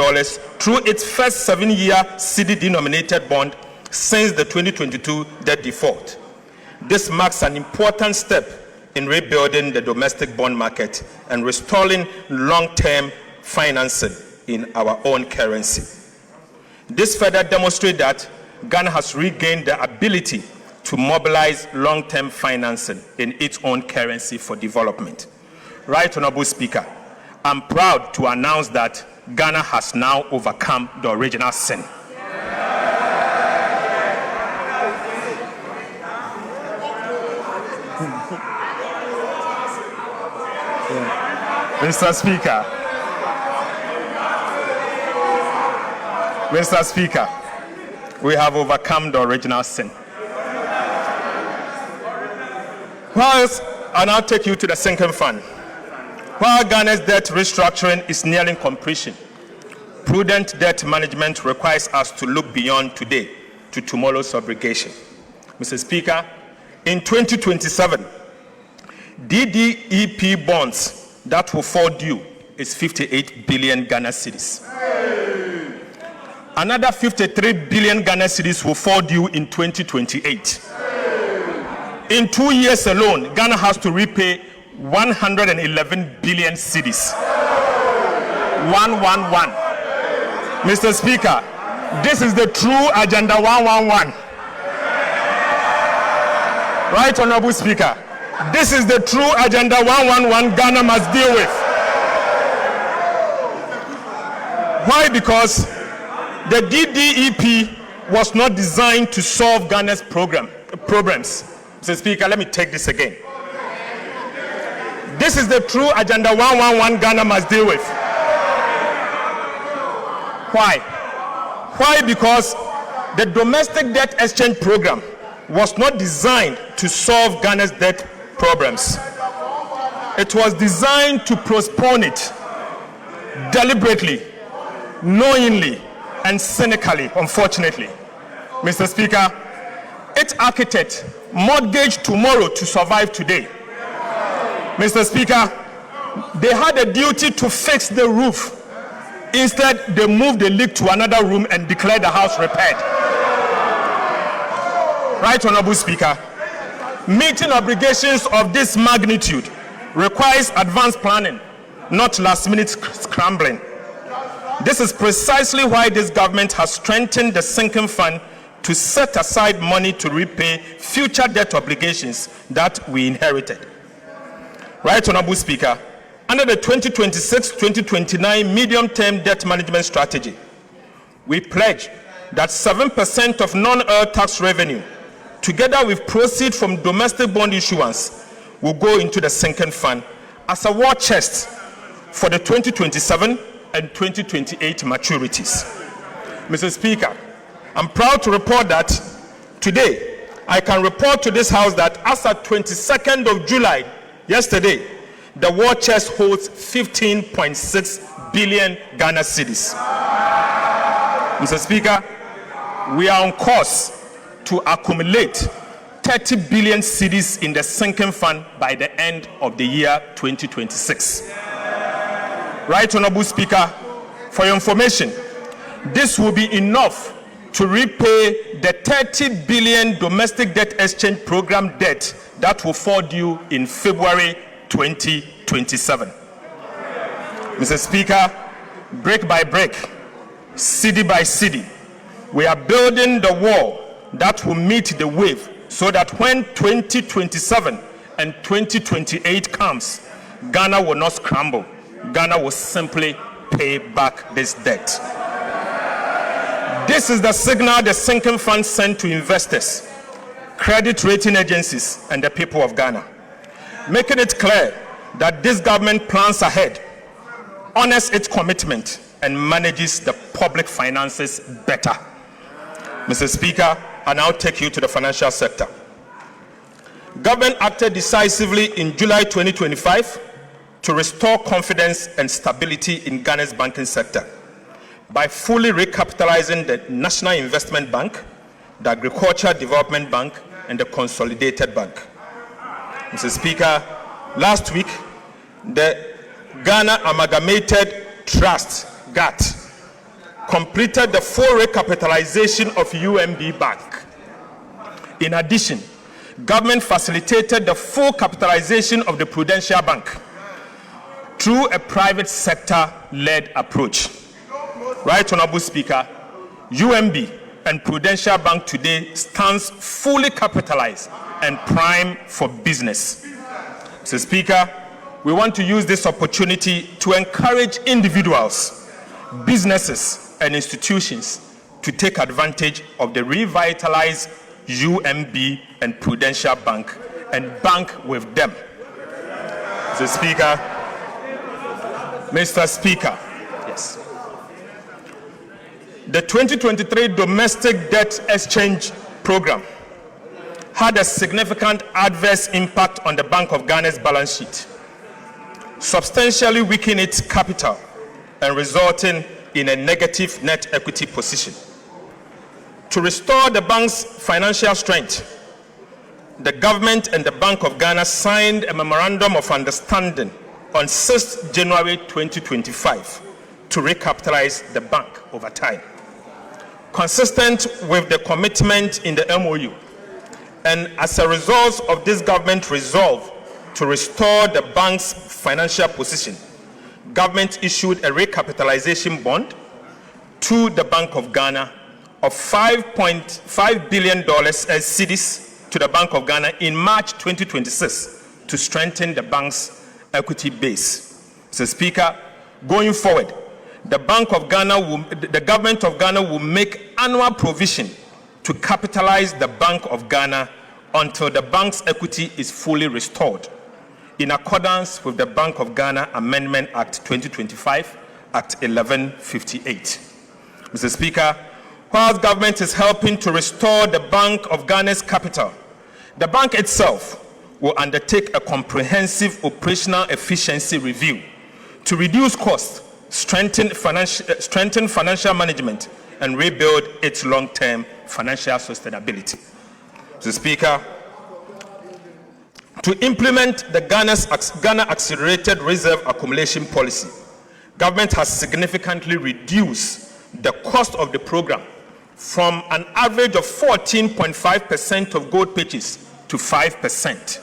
through its first 7-year cedi-denominated bond since the 2022 debt default. This marks an important step in rebuilding the domestic bond market and restoring long-term financing in our own currency. This further demonstrates that Ghana has regained the ability to mobilize long-term financing in its own currency for development. Right Honorable Speaker, I'm proud to announce that Ghana has now overcome the original sin. Mr. Speaker, we have overcome the original sin. Whilst I now take you to the sinking fund. While Ghana's debt restructuring is nearing completion, prudent debt management requires us to look beyond today to tomorrow's obligation. Mr. Speaker, in 2027, DDEP bonds that will fall due is 58 billion Ghana cedis. Another 53 billion Ghana cedis will fall due in 2028. In 2 years alone, Ghana has to repay 111 billion cedis. 111. Mr. Speaker, this is the true Agenda 111. Right, Honorable Speaker? This is the true Agenda 111 Ghana must deal with. Why? Because the DDEP was not designed to solve Ghana's problems. Mr. Speaker, let me take this again. This is the true Agenda 111 Ghana must deal with. Why? Why? Because the domestic debt exchange program was not designed to solve Ghana's debt problems. It was designed to postpone it deliberately, knowingly, and cynically, unfortunately. Mr. Speaker, its architect mortgaged tomorrow to survive today. Mr. Speaker, they had a duty to fix the roof. Instead, they moved the leak to another room and declared the house repaired. Right, Honorable Speaker? Meeting obligations of this magnitude requires advanced planning, not last-minute scrambling. This is precisely why this government has strengthened the sinking fund to set aside money to repay future debt obligations that we inherited. Right, Honorable Speaker, under the 2026-2029 medium-term debt management strategy, we pledge that 7% of non-oil tax revenue, together with proceeds from domestic bond issuance, will go into the sinking fund as a war chest for the 2027 and 2028 maturities. Mr. Speaker, I'm proud to report that today I can report to this House that as at 22nd of July, yesterday, the war chest holds 15.6 billion Ghana cedis. Mr. Speaker, we are on course to accumulate 30 billion cedis in the sinking fund by the end of the year 2026. Right, Honorable Speaker, for your information, this will be enough to repay the 30 billion domestic debt exchange program debt that will fall due in February 2027. Mr. Speaker, brick by brick, city by city, we are building the wall that will meet the wave so that when 2027 and 2028 comes, Ghana will not scramble. Ghana will simply pay back this debt. This is the signal the sinking fund sent to investors, credit rating agencies, and the people of Ghana, making it clear that this government plans ahead, honors its commitment, and manages the public finances better. Mr. Speaker, I now take you to the financial sector. Government acted decisively in July 2025 to restore confidence and stability in Ghana's banking sector by fully recapitalizing the National Investment Bank, the Agricultural Development Bank, and the Consolidated Bank. Mr. Speaker, last week, the Ghana Amalgamated Trust, GATT, completed the full recapitalization of UMB Bank. In addition, government facilitated the full capitalization of the Prudential Bank through a private sector-led approach. Right, Honorable Speaker, UMB and Prudential Bank today stands fully capitalized and primed for business. Mr. Speaker, we want to use this opportunity to encourage individuals, businesses, and institutions to take advantage of the revitalized UMB and Prudential Bank and bank with them. Mr. Speaker, yes. The 2023 Domestic Debt Exchange Program had a significant adverse impact on the Bank of Ghana's balance sheet, substantially weakening its capital and resulting in a negative net equity position. To restore the bank's financial strength, the government and the Bank of Ghana signed a memorandum of understanding on 6th January 2025 to recapitalize the bank over time. Consistent with the commitment in the MOU, and as a result of this government resolve to restore the bank's financial position, government issued a recapitalization bond to the Bank of Ghana of $5.5 billion as cedis to the Bank of Ghana in March 2026 to strengthen the bank's equity base. Mr. Speaker, going forward, the government of Ghana will make annual provision to capitalize the Bank of Ghana until the bank's equity is fully restored, in accordance with the Bank of Ghana Amendment Act 2025, Act 1158. Mr. Speaker, whilst government is helping to restore the Bank of Ghana's capital, the bank itself will undertake a comprehensive operational efficiency review to reduce costs, strengthen financial management, and rebuild its long-term financial sustainability. Mr. Speaker, to implement the Ghana Accelerated Reserve Accumulation Policy, government has significantly reduced the cost of the program from an average of 14.5% of gold purchase to 5%.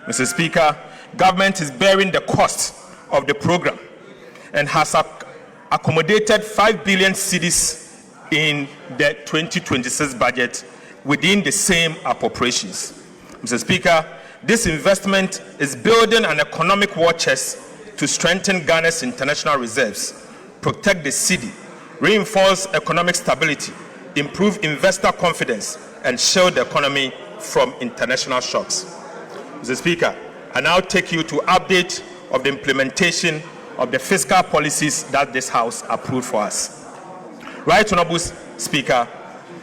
Mr. Speaker, government is bearing the cost of the program and has accommodated 5 billion cedis in the 2026 budget within the same appropriations. Mr. Speaker, this investment is building an economic war chest to strengthen Ghana's international reserves, protect the cedi, reinforce economic stability, improve investor confidence, and shield the economy from international shocks. Mr. Speaker, I now take you to update of the implementation of the fiscal policies that this House approved for us. Right, Honorable Speaker,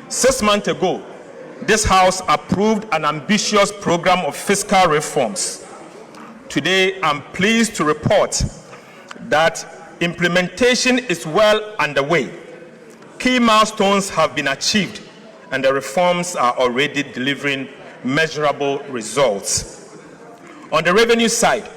6 months ago, this House approved an ambitious program of fiscal reforms. Today, I'm pleased to report that implementation is well underway. Key milestones have been achieved, and the reforms are already delivering measurable results. On the revenue side,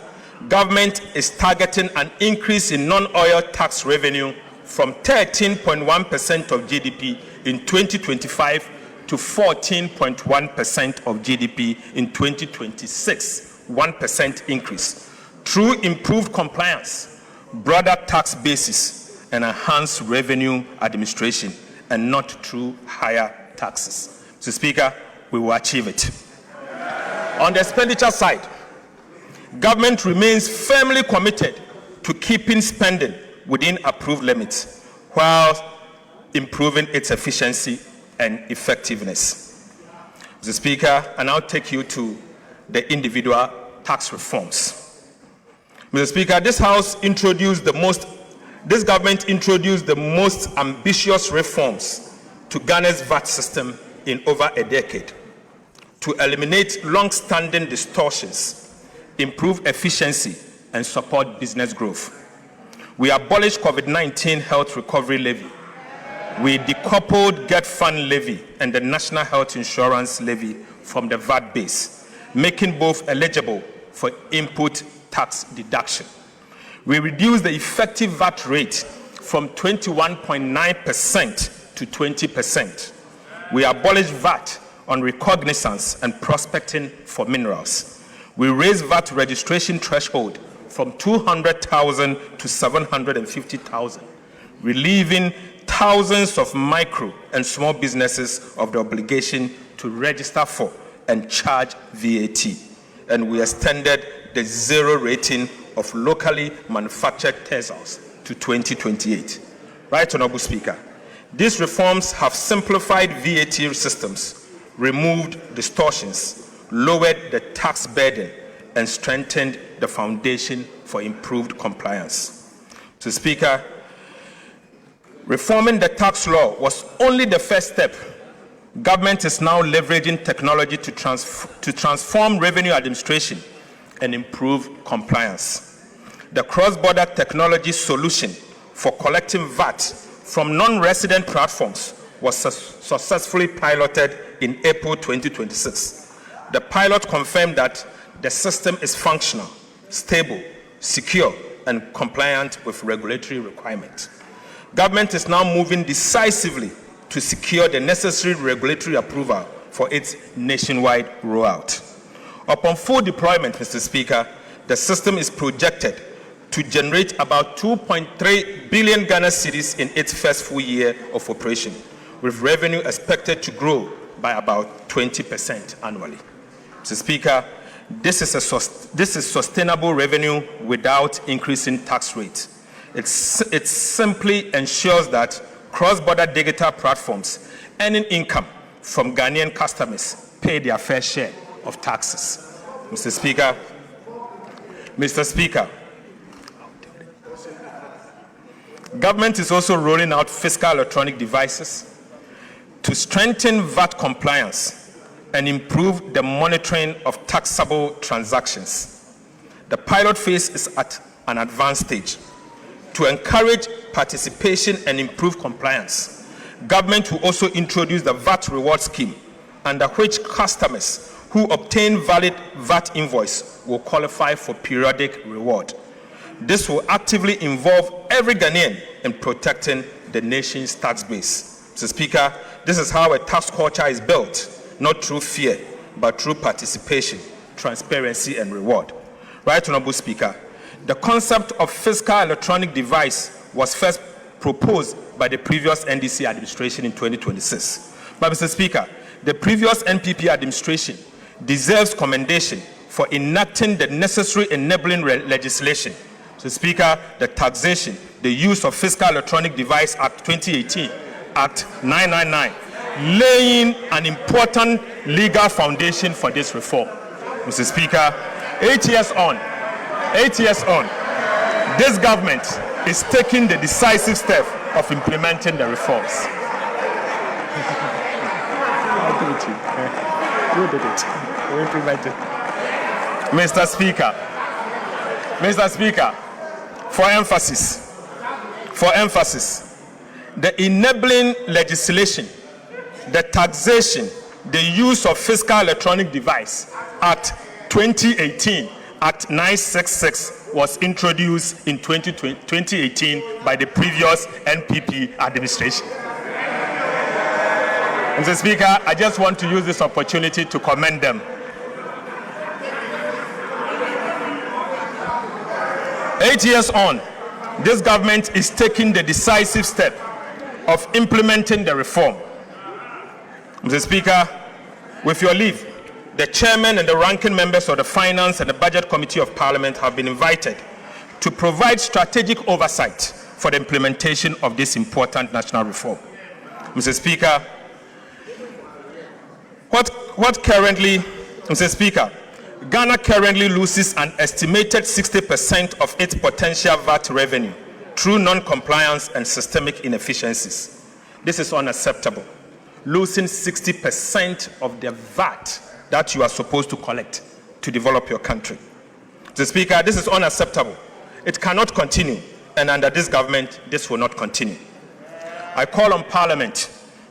government is targeting an increase in non-oil tax revenue from 13.1% of GDP in 2025 to 14.1% of GDP in 2026, 1% increase, through improved compliance, broader tax basis, and enhanced revenue administration, and not through higher taxes. Mr. Speaker, we will achieve it. On the expenditure side, government remains firmly committed to keeping spending within approved limits while improving its efficiency and effectiveness. Mr. Speaker, I now take you to the individual tax reforms. Mr. Speaker, this government introduced the most ambitious reforms to Ghana's VAT system in over a decade to eliminate long-standing distortions, improve efficiency, and support business growth. We abolished COVID-19 health recovery levy. We decoupled Get Fund levy and the National Health Insurance levy from the VAT base, making both eligible for input tax deduction. We reduced the effective VAT rate from 21.9% to 20%. We abolished VAT on recognizance and prospecting for minerals. We raised VAT registration threshold from 200,000 to 750,000, relieving thousands of micro and small businesses of the obligation to register for and charge VAT. And we extended the zero rating of locally manufactured Teslas to 2028. Right, Honorable Speaker. These reforms have simplified VAT systems, removed distortions, lowered the tax burden, and strengthened the foundation for improved compliance. Mr. Speaker, reforming the tax law was only the first step. Government is now leveraging technology to transform revenue administration and improve compliance. The cross-border technology solution for collecting VAT from non-resident platforms was successfully piloted in April 2026. The pilot confirmed that the system is functional, stable, secure, and compliant with regulatory requirements. Government is now moving decisively to secure the necessary regulatory approval for its nationwide rollout. Upon full deployment, Mr. Speaker, the system is projected to generate about 2.3 billion Ghana cedis in its first full year of operation, with revenue expected to grow by about 20% annually. Mr. Speaker, this is sustainable revenue without increasing tax rates. It simply ensures that cross-border digital platforms earning income from Ghanaian customers pay their fair share of taxes. Mr. Speaker, government is also rolling out fiscal electronic devices to strengthen VAT compliance and improve the monitoring of taxable transactions. The pilot phase is at an advanced stage. To encourage participation and improve compliance, government will also introduce the VAT reward scheme, under which customers who obtain valid VAT invoice will qualify for periodic reward. This will actively involve every Ghanaian in protecting the nation's tax base. Mr. Speaker, this is how a tax culture is built, not through fear, but through participation, transparency, and reward. Right, Honorable Speaker, the concept of fiscal electronic device was first proposed by the previous NDC administration in 2026. But, Mr. Speaker, the previous NPP administration deserves commendation for enacting the necessary enabling legislation. Mr. Speaker, the taxation, the use of Fiscal Electronic Device Act 2018, Act 999, laying an important legal foundation for this reform. Mr. Speaker, 8 years on, this government is taking the decisive step of implementing the reforms. You did it. We implemented. Mr. Speaker, for emphasis, the enabling legislation, the taxation, the use of Fiscal Electronic Device Act 2018, Act 966 was introduced in 2018 by the previous NPP administration. Mr. Speaker, I just want to use this opportunity to commend them. 8 years on, this government is taking the decisive step of implementing the reform. Mr. Speaker, with your leave, the chairman and the ranking members of the Finance and the Budget Committee of Parliament have been invited to provide strategic oversight for the implementation of this important national reform. Mr. Speaker, Mr. Speaker, Ghana currently loses an estimated 60% of its potential VAT revenue through non-compliance and systemic inefficiencies. This is unacceptable. Losing 60% of the VAT that you are supposed to collect to develop your country. Mr. Speaker, this is unacceptable. It cannot continue, and under this government, this will not continue. I call on Parliament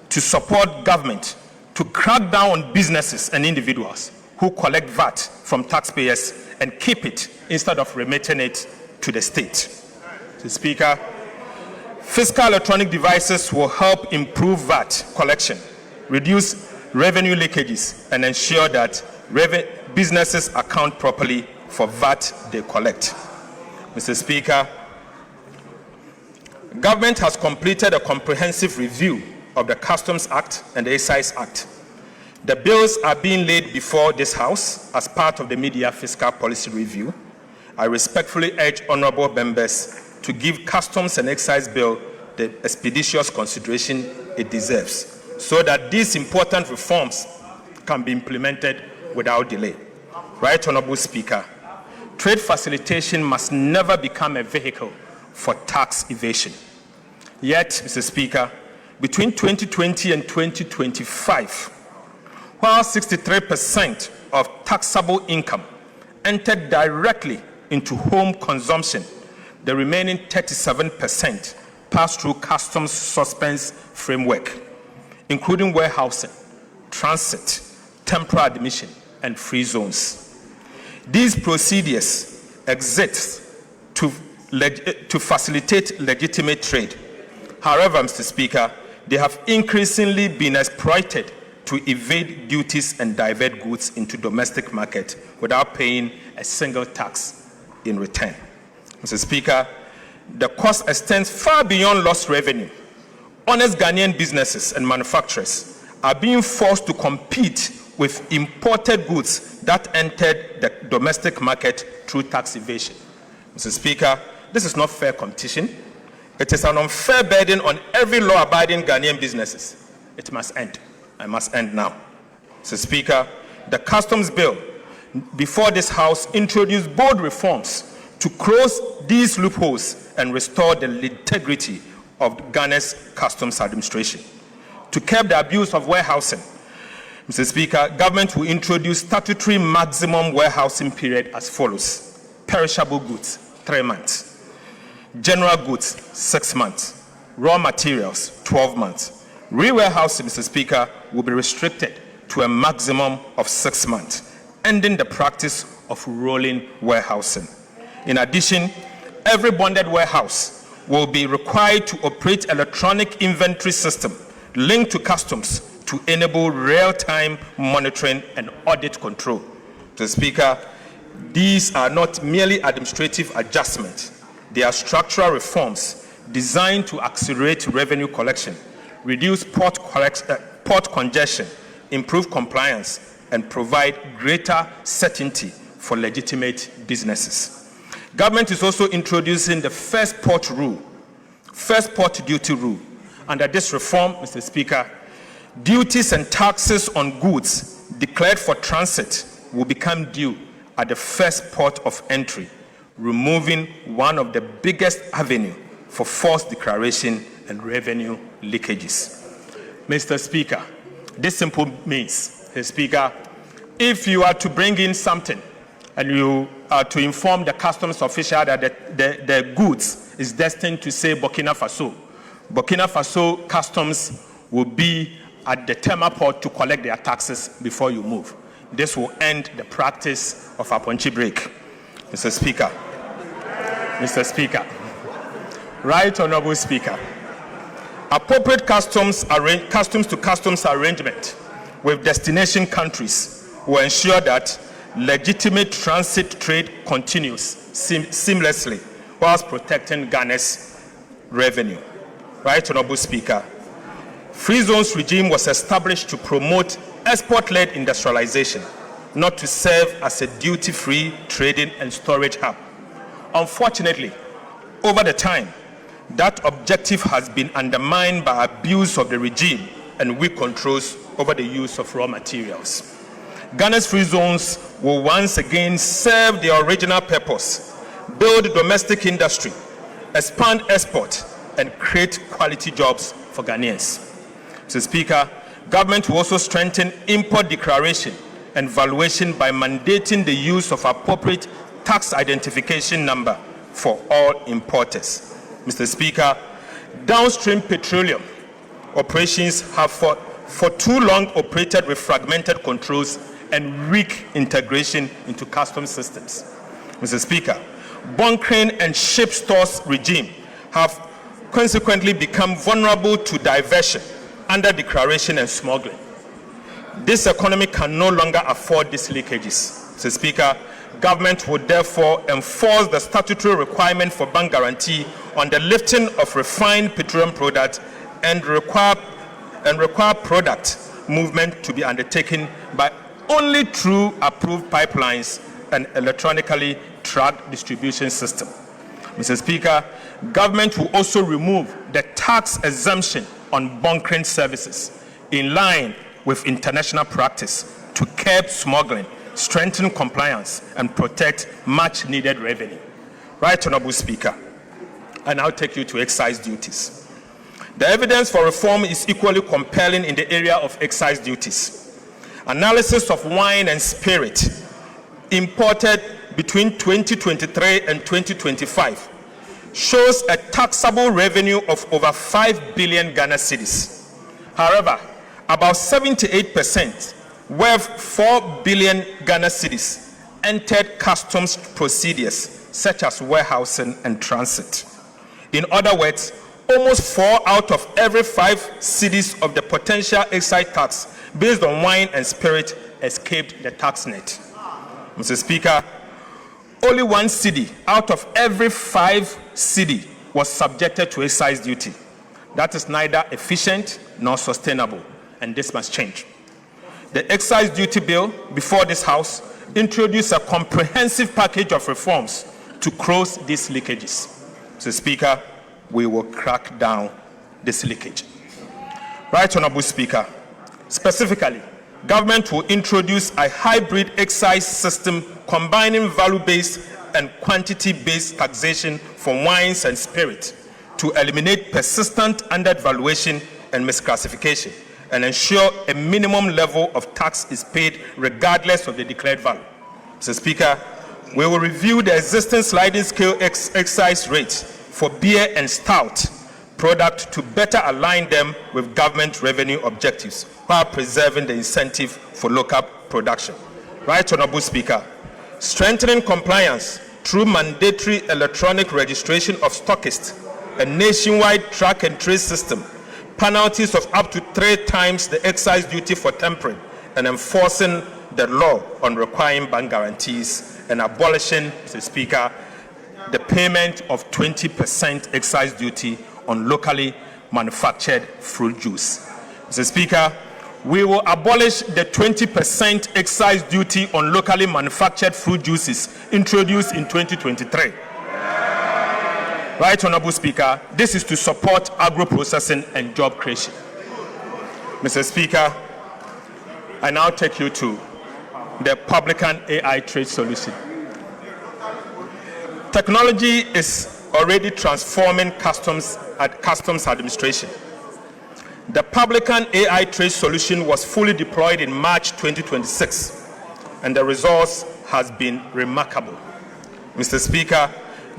to support government to crack down on businesses and individuals who collect VAT from taxpayers and keep it instead of remitting it to the state. Mr. Speaker, fiscal electronic devices will help improve VAT collection, reduce revenue leakages, and ensure that businesses account properly for VAT they collect. Mr. Speaker, government has completed a comprehensive review of the Customs Act and the Excise Act. The bills are being laid before this House as part of the mid-year fiscal policy review. I respectfully urge honorable members to give Customs and Excise Bill the expeditious consideration it deserves, so that these important reforms can be implemented without delay. Right Honorable Speaker, trade facilitation must never become a vehicle for tax evasion. Yet, Mr. Speaker, between 2020 and 2025, while 63% of taxable income entered directly into home consumption, the remaining 37% passed through customs suspense framework, including warehousing, transit, temporary admission, and free zones. These procedures exist to facilitate legitimate trade. However, Mr. Speaker, they have increasingly been exploited to evade duties and divert goods into domestic market without paying a single tax in return. Mr. Speaker, the cost extends far beyond lost revenue. Honest Ghanaian businesses and manufacturers are being forced to compete with imported goods that entered the domestic market through tax evasion. Mr. Speaker, this is not fair competition. It is an unfair burden on every law-abiding Ghanaian businesses. It must end. I must end now. Mr. Speaker, the Customs Bill before this House introduced bold reforms to close these loopholes and restore the integrity of Ghana's customs administration. To curb the abuse of warehousing, Mr. Speaker, government will introduce statutory maximum warehousing period as follows: perishable goods, 3 months; general goods, 6 months; raw materials, 12 months. Re-warehousing, Mr. Speaker, will be restricted to a maximum of 6 months, ending the practice of rolling warehousing. In addition, every bonded warehouse will be required to operate electronic inventory system linked to customs to enable real-time monitoring and audit control. Mr. Speaker, these are not merely administrative adjustments. They are structural reforms designed to accelerate revenue collection, reduce port congestion, improve compliance, and provide greater certainty for legitimate businesses. Government is also introducing the first port duty rule. Under this reform, Mr. Speaker, duties and taxes on goods declared for transit will become due at the first port of entry, removing one of the biggest avenues for false declaration and revenue leakages. Mr. Speaker, this simply means, Mr. Speaker, if you are to bring in something and you are to inform the customs official that the goods is destined to say Burkina Faso customs will be at the Tema port to collect their taxes before you move. This will end the practice of a punchy break. Mr. Speaker, Right Honorable Speaker, appropriate customs to customs arrangement with destination countries will ensure that legitimate transit trade continues seamlessly whilst protecting Ghana's revenue. Right Honorable Speaker, free zones regime was established to promote export-led industrialization, not to serve as a duty-free trading and storage hub. Unfortunately, over the time, that objective has been undermined by abuse of the regime and weak controls over the use of raw materials. Ghana's free zones will once again serve their original purpose: build domestic industry, expand export, and create quality jobs for Ghanaians. Mr. Speaker, government will also strengthen import declaration and valuation by mandating the use of appropriate tax identification number for all importers. Mr. Speaker, downstream petroleum operations have for too long operated with fragmented controls and weak integration into customs systems. Mr. Speaker, bunkering and ship stores regime have consequently become vulnerable to diversion, under declaration and smuggling. This economy can no longer afford these leakages. Mr. Speaker, government would therefore enforce the statutory requirement for bank guarantee on the lifting of refined petroleum products and require product movement to be undertaken by only through approved pipelines and electronically tracked distribution system. Mr. Speaker, government will also remove the tax exemption on bunkering services in line with international practice to curb smuggling, strengthen compliance, and protect much-needed revenue. Right Honourable Speaker, I now take you to excise duties. The evidence for reform is equally compelling in the area of excise duties. Analysis of wine and spirit imported between 2023 and 2025 shows a taxable revenue of over 5 billion Ghana cedis. However, about 78%, worth 4 billion Ghana cedis, entered customs procedures such as warehousing and transit. In other words, almost 4 out of every 5 cedis of the potential excise tax based on wine and spirit escaped the tax net. Mr. Speaker, only 1 cedi out of every 5 cedi was subjected to excise duty. That is neither efficient nor sustainable, and this must change. The excise duty bill before this House introduced a comprehensive package of reforms to close these leakages. Mr. Speaker, we will crack down this leakage. Right Honourable Speaker, specifically, government will introduce a hybrid excise system combining value-based and quantity-based taxation for wines and spirit to eliminate persistent undervaluation and misclassification and ensure a minimum level of tax is paid regardless of the declared value. Mr. Speaker, we will review the existing sliding scale excise rates for beer and stout product to better align them with government revenue objectives while preserving the incentive for local production. Right Honourable Speaker, strengthening compliance through mandatory electronic registration of stockists, a nationwide track and trace system, penalties of up to 3 times the excise duty for tampering, and enforcing the law on requiring bank guarantees, and abolishing, Mr. Speaker, the payment of 20% excise duty on locally manufactured fruit juice. Mr. Speaker, we will abolish the 20% excise duty on locally manufactured fruit juices introduced in 2023. Right Honourable Speaker, this is to support agro-processing and job creation. Mr. Speaker, I now take you to the Publican AI trade solution. Technology is already transforming customs administration. The Publican AI trade solution was fully deployed in March 2026, and the results has been remarkable. Mr. Speaker,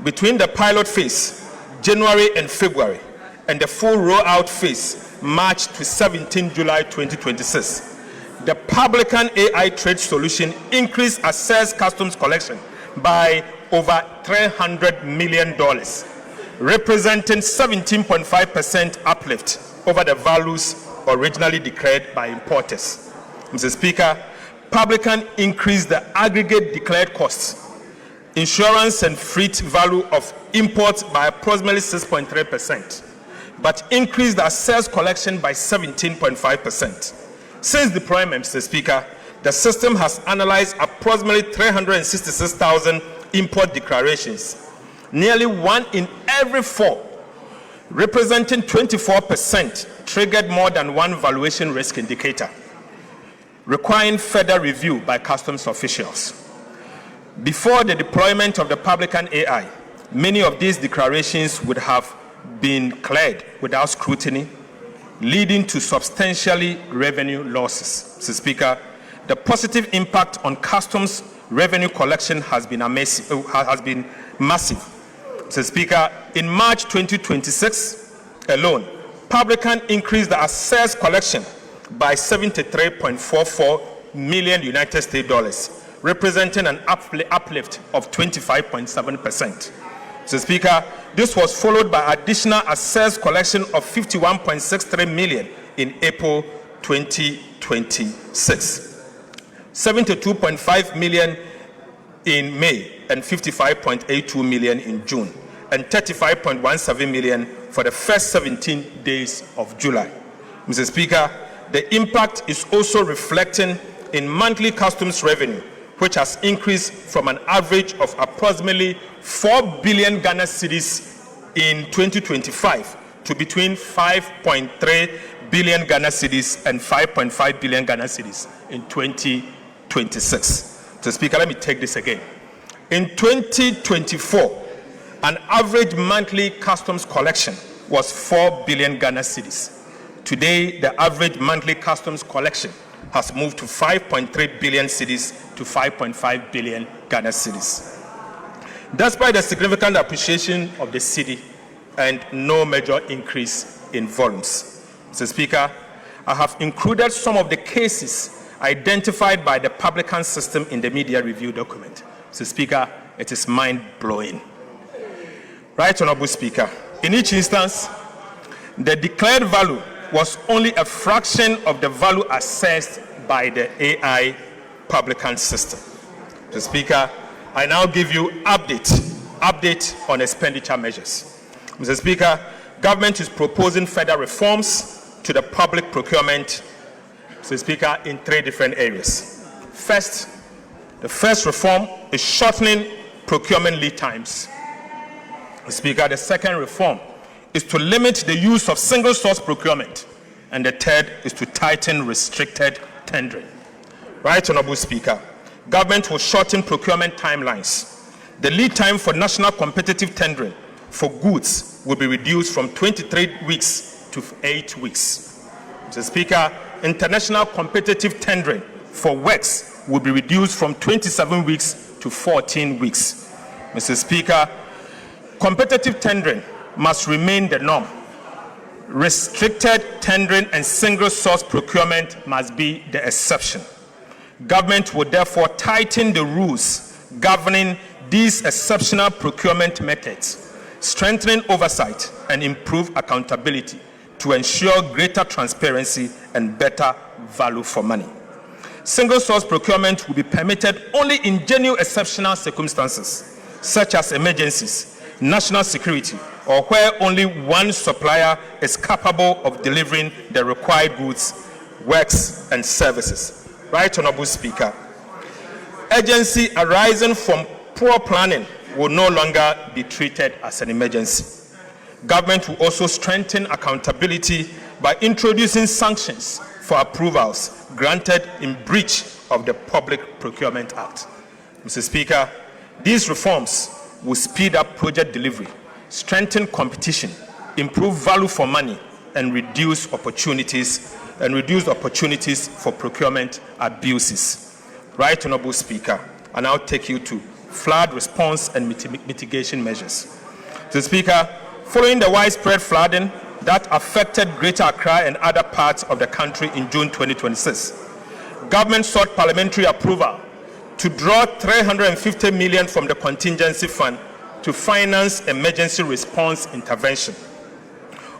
between the pilot phase, January and February, and the full rollout phase, March to 17 July 2026, the Publican AI trade solution increased assessed customs collection by over $300 million, representing 17.5% uplift over the values originally declared by importers. Mr. Speaker, Publican increased the aggregate declared costs, insurance and freight value of imports by approximately 6.3%, but increased the assessed collection by 17.5%. Since deployment, Mr. Speaker, the system has analyzed approximately 366,000 import declarations, nearly 1 in every 4, representing 24%, triggered more than 1 valuation risk indicator, requiring further review by customs officials. Before the deployment of the Publican AI, many of these declarations would have been cleared without scrutiny, leading to substantially revenue losses. Mr. Speaker, the positive impact on customs revenue collection has been massive. Mr. Speaker, in March 2026 alone, Publican increased the assessed collection by 73.44 million United States dollars, representing an uplift of 25.7%. Mr. Speaker, this was followed by additional assessed collection of 51.63 million in April 2026. 72.5 million in May and 55.82 million in June, and 35.17 million for the first 17 days of July. Mr. Speaker, the impact is also reflecting in monthly customs revenue, which has increased from an average of approximately 4 billion Ghana cedis in 2025 to between 5.3 billion Ghana cedis and 5.5 billion Ghana cedis in 2026. So, Speaker, let me take this again. In 2024, an average monthly customs collection was 4 billion Ghana cedis. Today, the average monthly customs collection has moved to 5.3 billion cedis to 5.5 billion Ghana cedis. Despite the significant appreciation of the cedi and no major increase in volumes. Mr. Speaker, I have included some of the cases identified by the publican system in the media review document. Mr. Speaker, it is mind-blowing. Right Honorable Speaker, in each instance, the declared value was only a fraction of the value assessed by the AI publican system. Mr. Speaker, I now give you update on expenditure measures. Mr. Speaker, government is proposing further reforms to the public procurement, Mr. Speaker, in 3 different areas. First, the first reform is shortening procurement lead times. Mr. Speaker, the second reform is to limit the use of single source procurement. And the third is to tighten restricted tendering. Right Honorable Speaker, government will shorten procurement timelines. The lead time for national competitive tendering for goods will be reduced from 23 weeks to 8 weeks. Mr. Speaker, international competitive tendering for works will be reduced from 27 weeks to 14 weeks. Mr. Speaker, competitive tendering must remain the norm. Restricted tendering and single source procurement must be the exception. Government will therefore tighten the rules governing these exceptional procurement methods, strengthening oversight and improve accountability to ensure greater transparency and better value for money. Single source procurement will be permitted only in genuine exceptional circumstances, such as emergencies, national security, or where only one supplier is capable of delivering the required goods, works, and services. Right Honorable Speaker, urgency arising from poor planning will no longer be treated as an emergency. Government will also strengthen accountability by introducing sanctions for approvals granted in breach of the Public Procurement Act. Mr. Speaker, these reforms will speed up project delivery, strengthen competition, improve value for money, and reduce opportunities for procurement abuses. Right Honorable Speaker, I now take you to flood response and mitigation measures. Mr. Speaker, following the widespread flooding that affected Greater Accra and other parts of the country in June 2026, government sought parliamentary approval to draw 350 million from the contingency fund to finance emergency response intervention.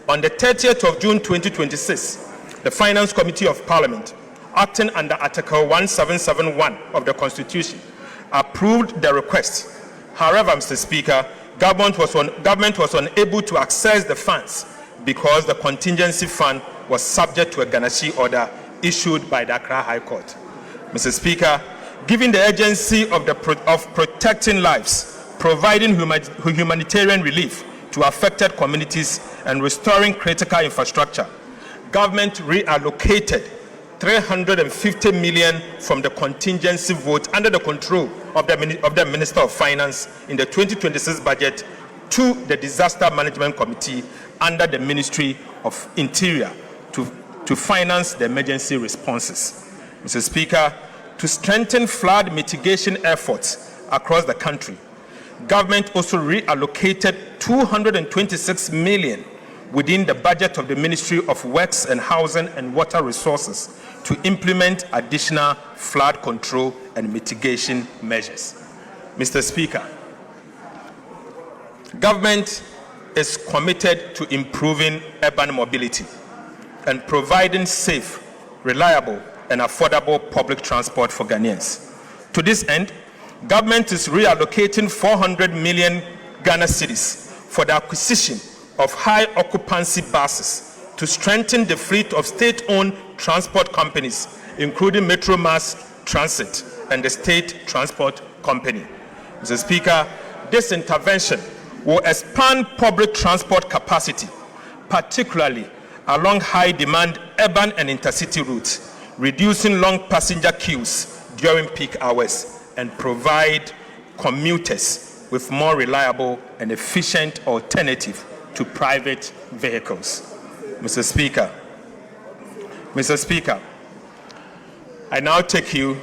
On the 30th of June 2026, the Finance Committee of Parliament, acting under Article 1771 of the Constitution, approved the request. However, Mr. Speaker, government was unable to access the funds because the contingency fund was subject to a Ganashi order issued by the Accra High Court. Mr. Speaker, given the urgency of protecting lives, providing humanitarian relief to affected communities, and restoring critical infrastructure, government reallocated 350 million from the contingency vote under the control of the Minister of Finance in the 2026 budget to the Disaster Management Committee under the Ministry of Interior to finance the emergency responses. Mr. Speaker, to strengthen flood mitigation efforts across the country, government also reallocated 226 million within the budget of the Ministry of Works and Housing and Water Resources to implement additional flood control and mitigation measures. Mr. Speaker, government is committed to improving urban mobility and providing safe, reliable, and affordable public transport for Ghanaians. To this end, government is reallocating 400 million Ghana cedis for the acquisition of high-occupancy buses to strengthen the fleet of state-owned transport companies, including Metro Mass Transit and the State Transport Company. Mr. Speaker, this intervention will expand public transport capacity, particularly along high-demand urban and intercity routes, reducing long passenger queues during peak hours, and provide commuters with more reliable and efficient alternative to private vehicles. Mr. Speaker, I now take you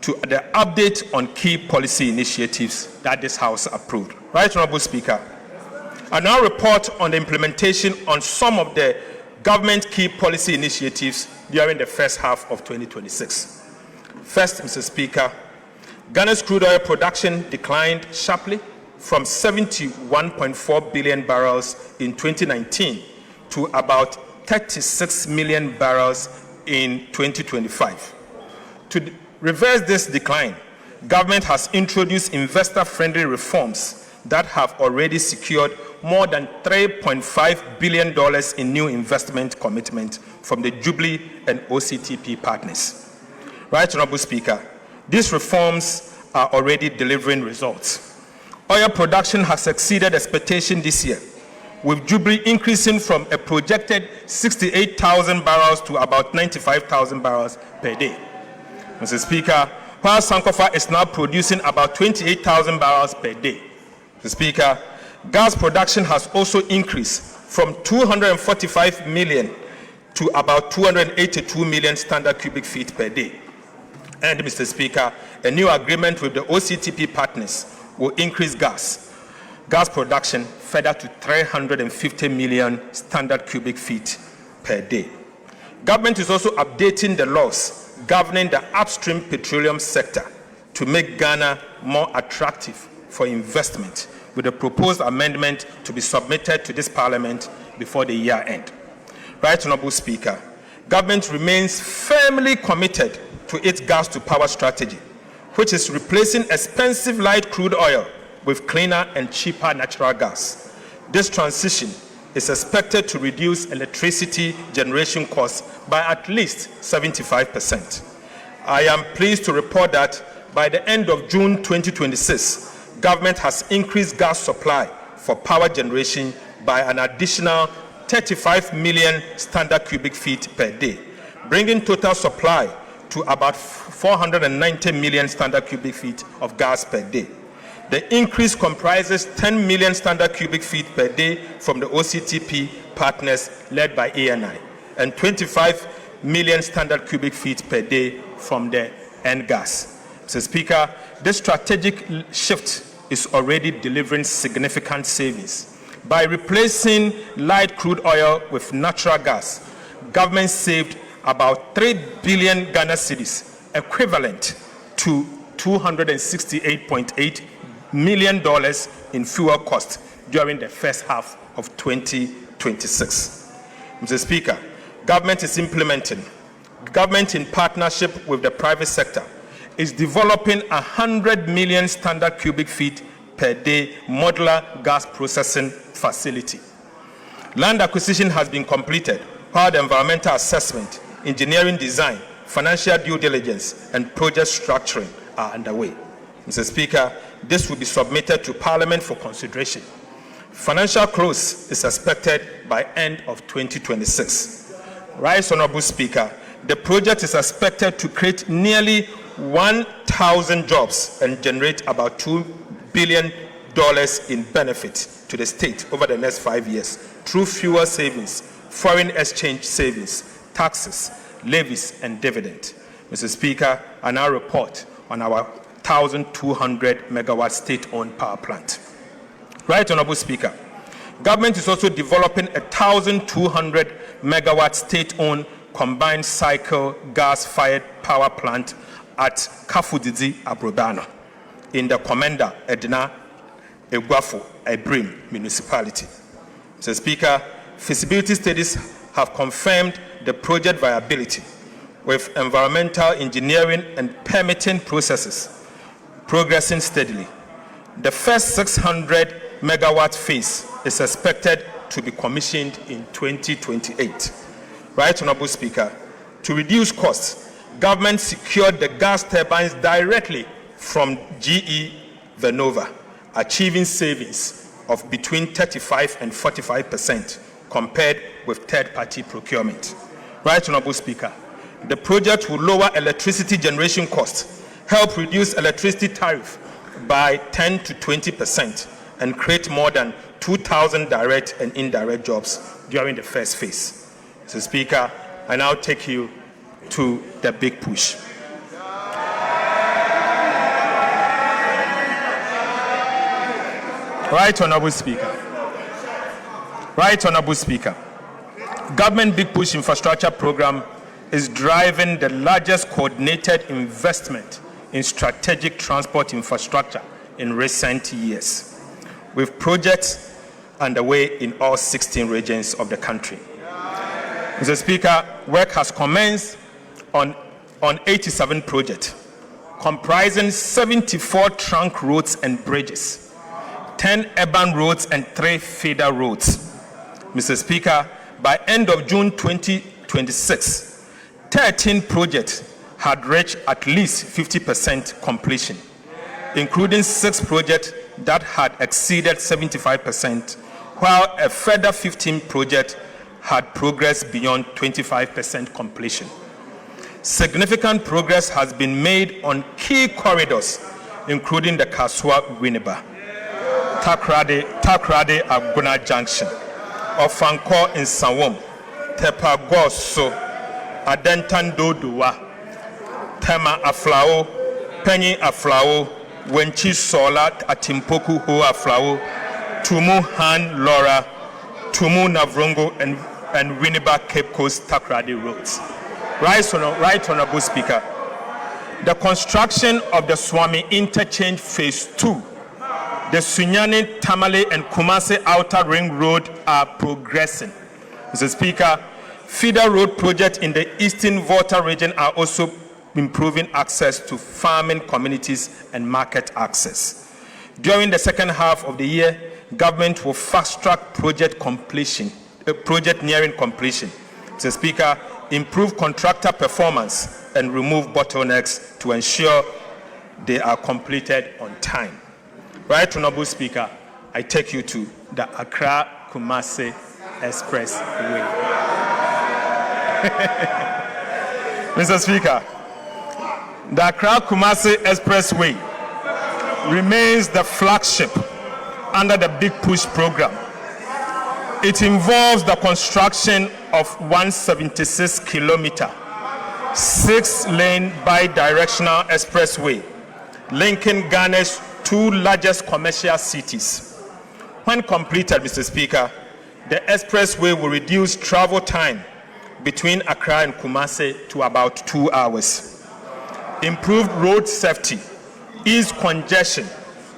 to the update on key policy initiatives that this House approved. Right, Honorable Speaker, I now report on the implementation on some of the government key policy initiatives during the first half of 2026. First, Mr. Speaker, Ghana's crude oil production declined sharply from 71.4 billion barrels in 2019 to about 36 million barrels in 2025. To reverse this decline, government has introduced investor-friendly reforms that have already secured more than $3.5 billion in new investment commitment from the Jubilee and OCTP partners. Right, Honorable Speaker, these reforms are already delivering results. Oil production has exceeded expectation this year, with Jubilee increasing from a projected 68,000 barrels to about 95,000 barrels per day. Mr. Speaker, while Sankofa is now producing about 28,000 barrels per day. Mr. Speaker, gas production has also increased from 245 million to about 282 million standard cubic feet per day. And, Mr. Speaker, a new agreement with the OCTP partners will increase gas production further to 350 million standard cubic feet per day. Government is also updating the laws governing the upstream petroleum sector to make Ghana more attractive for investment, with a proposed amendment to be submitted to this Parliament before the year end. Right, Honorable Speaker, government remains firmly committed to its gas-to-power strategy, which is replacing expensive light crude oil with cleaner and cheaper natural gas. This transition is expected to reduce electricity generation costs by at least 75%. I am pleased to report that by the end of June 2026, government has increased gas supply for power generation by an additional 35 million standard cubic feet per day, bringing total supply to about 490 million standard cubic feet of gas per day. The increase comprises 10 million standard cubic feet per day from the OCTP partners led by ANI, and 25 million standard cubic feet per day from the NGAS. Mr. Speaker, this strategic shift is already delivering significant savings. By replacing light crude oil with natural gas, government saved about 3 billion Ghana cedis, equivalent to $268.8 million in fuel costs during the first half of 2026. Mr. Speaker, government in partnership with the private sector, is developing 100 million standard cubic feet per day modular gas processing facility. Land acquisition has been completed, while the environmental assessment, engineering design, financial due diligence, and project structuring are underway. Mr. Speaker, this will be submitted to Parliament for consideration. Financial close is expected by end of 2026. Right, Honorable Speaker, the project is expected to create nearly 1,000 jobs and generate about $2 billion in benefit to the state over the next 5 years through fuel savings, foreign exchange savings, taxes, levies, and dividend. Mr. Speaker, I now report on our 1,200 megawatt state-owned power plant. Right, Honorable Speaker, government is also developing a 1,200 megawatt state-owned combined cycle gas-fired power plant at Kafudidi Abrodano in the Commander Edna Egwafo Ebrim municipality. Mr. Speaker, feasibility studies have confirmed the project viability, with environmental engineering and permitting processes progressing steadily. The first 600 megawatt phase is expected to be commissioned in 2028. Right, Honorable Speaker, to reduce costs, government secured the gas turbines directly from GE Vernova, achieving savings of between 35% and 45% compared with third-party procurement. Right, Honorable Speaker, the project will lower electricity generation costs, help reduce electricity tariff by 10 to 20%, and create more than 2,000 direct and indirect jobs during the first phase. Mr. Speaker, I now take you to the big push. Right, Honorable Speaker. Right, Honorable Speaker. Government Big Push Infrastructure Program is driving the largest coordinated investment in strategic transport infrastructure in recent years, with projects underway in all 16 regions of the country. Mr. Speaker, work has commenced on 87 projects, comprising 74 trunk roads and bridges, 10 urban roads and 3 feeder roads. Mr. Speaker, by end of June 2026, 13 projects had reached at least 50% completion, including 6 projects that had exceeded 75%, while a further 15 projects had progressed beyond 25% completion. Significant progress has been made on key corridors, including the Kaswa-Winneba, Takrade-Aguna Junction, Ofanko in Sawom, Tepagoso, Adentandoduwa, Tema Aflao, Penny Aflao, Wenchi Sola, Atimpoku Ho Aflao, Tumu Han Laura, Tumu Navrongo, and Winneba Cape Coast Takrade roads. Right, Honorable Speaker, the construction of the Swami Interchange Phase 2, the Sunyani, Tamale, and Kumasi Outer Ring Road are progressing. Mr. Speaker, feeder road projects in the Eastern Volta region are also improving access to farming communities and market access. During the second half of the year, government will fast-track project nearing completion. Mr. Speaker, improve contractor performance and remove bottlenecks to ensure they are completed on time. Right, Honorable Speaker, I take you to the Accra-Kumasi Expressway. Mr. Speaker, the Accra-Kumasi Expressway remains the flagship under the Big Push program. It involves the construction of 176-kilometer, 6-lane bi-directional expressway linking Ghana's 2 largest commercial cities. When completed, Mr. Speaker, the expressway will reduce travel time between Accra and Kumasi to about 2 hours, improve road safety, ease congestion,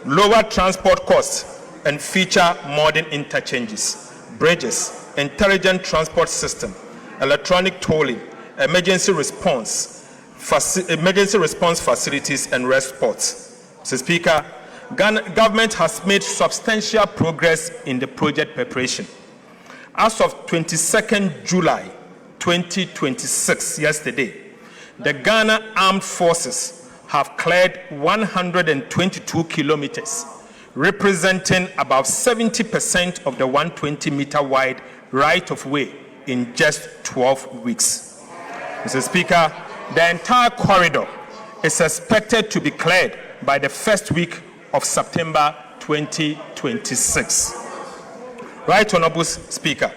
lower transport costs, and feature modern interchanges, bridges, intelligent transport system, electronic tolling, emergency response facilities, and rest spots. Mr. Speaker, government has made substantial progress in the project preparation. As of 22nd July 2026, yesterday, the Ghana Armed Forces have cleared 122 kilometers, representing about 70% of the 120-meter wide right-of-way in just 12 weeks. Mr. Speaker, the entire corridor is expected to be cleared by the first week of September 2026. Right, Honorable Speaker,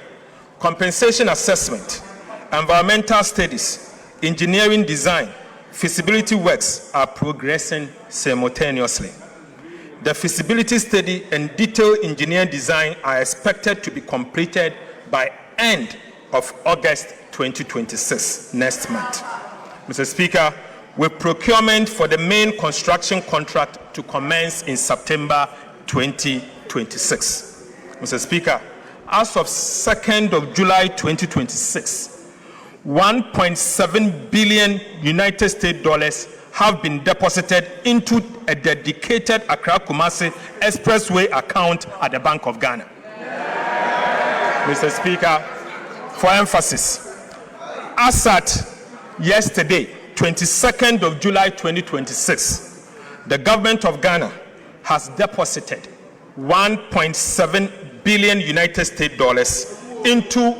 compensation assessment, environmental studies, engineering design, feasibility works are progressing simultaneously. The feasibility study and detailed engineering design are expected to be completed by end of August 2026, next month. Mr. Speaker, with procurement for the main construction contract to commence in September 2026. Mr. Speaker, as of 2nd of July 2026, 1.7 billion United States dollars have been deposited into a dedicated Accra-Kumasi Expressway account at the Bank of Ghana. Mr. Speaker, for emphasis, as at yesterday, 22nd of July 2026, the government of Ghana has deposited 1.7 billion United States dollars into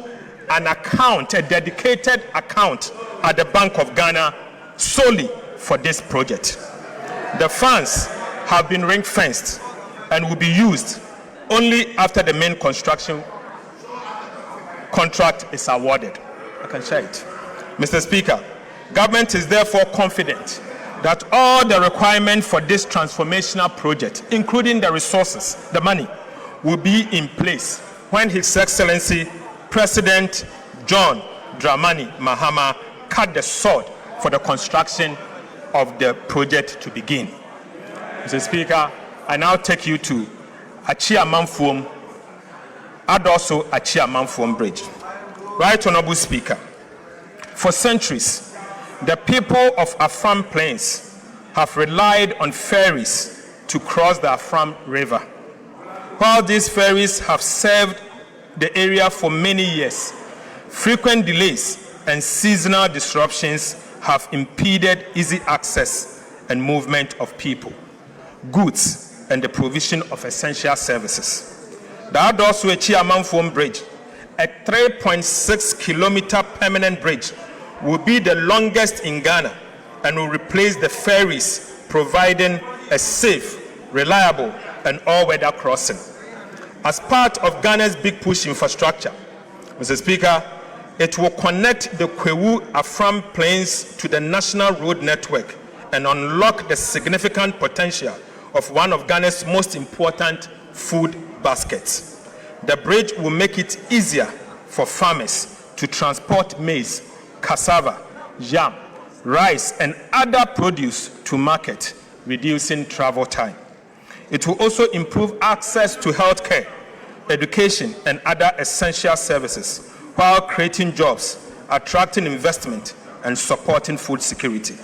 an account, a dedicated account at the Bank of Ghana solely for this project. The funds have been ring-fenced and will be used only after the main construction contract is awarded. I can share it. Mr. Speaker, government is therefore confident that all the requirements for this transformational project, including the resources, the money, will be in place when His Excellency President John Dramani Mahama cut the sword for the construction of the project to begin. Mr. Speaker, I now take you to Achia Mamfuom and also Achia Mamfuom Bridge. Right Honorable Speaker, for centuries, the people of Afram Plains have relied on ferries to cross the Afram River. While these ferries have served the area for many years, frequent delays and seasonal disruptions have impeded easy access and movement of people, goods, and the provision of essential services. The Adoswe Amanfuom Bridge, a 3.6-kilometer permanent bridge, will be the longest in Ghana and will replace the ferries, providing a safe, reliable, and all-weather crossing. As part of Ghana's big push infrastructure, Mr. Speaker, it will connect the Kwewu-Afram Plains to the national road network and unlock the significant potential of one of Ghana's most important food baskets. The bridge will make it easier for farmers to transport maize, cassava, yam, rice, and other produce to market, reducing travel time. It will also improve access to healthcare, education, and other essential services, while creating jobs, attracting investment, and supporting food security.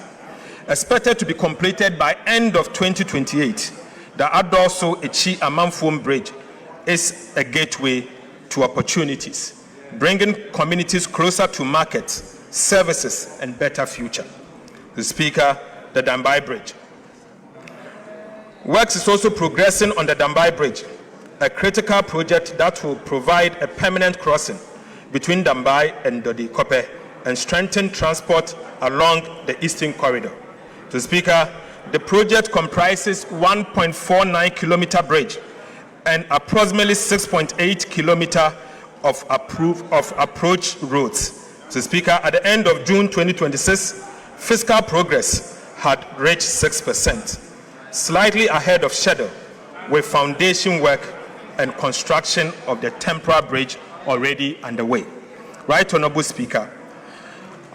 Expected to be completed by end of 2028, the Adoso Echi Amanfuom Bridge is a gateway to opportunities, bringing communities closer to markets, services, and better future. The Speaker, the Dambai Bridge. Works is also progressing on the Dambai Bridge, a critical project that will provide a permanent crossing between Dambai and Dodi-Kope and strengthen transport along the Eastern Corridor. The Speaker, the project comprises 1.49-kilometer bridge and approximately 6.8 kilometer of approach roads. The Speaker, at the end of June 2026, fiscal progress had reached 6%, slightly ahead of schedule, with foundation work and construction of the temporary bridge already underway. Right Honorable Speaker,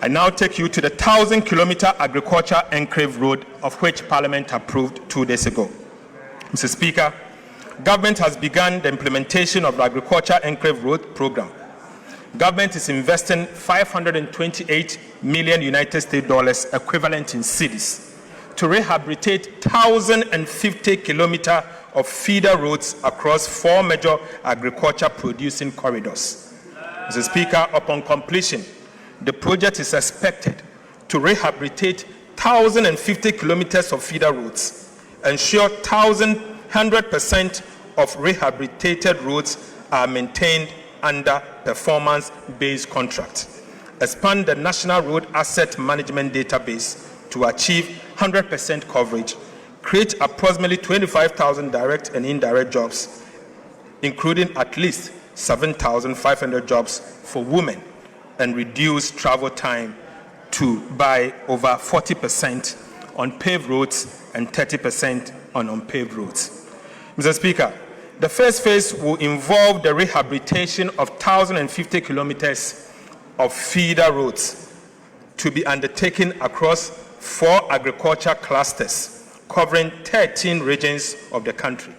I now take you to the 1,000-kilometer agriculture enclave road, of which Parliament approved 2 days ago. Mr. Speaker, government has begun the implementation of the agriculture enclave road program. Government is investing 528 million United States dollars, equivalent in cedis, to rehabilitate 1,050 kilometers of feeder roads across 4 major agriculture producing corridors. Mr. Speaker, upon completion, the project is expected to rehabilitate 1,050 kilometers of feeder roads, ensure 100% of rehabilitated roads are maintained under performance-based contracts, expand the National Road Asset Management Database to achieve 100% coverage, create approximately 25,000 direct and indirect jobs, including at least 7,500 jobs for women, and reduce travel time by over 40% on paved roads and 30% on unpaved roads. Mr. Speaker, the first phase will involve the rehabilitation of 1,050 kilometers of feeder roads to be undertaken across 4 agriculture clusters covering 13 regions of the country.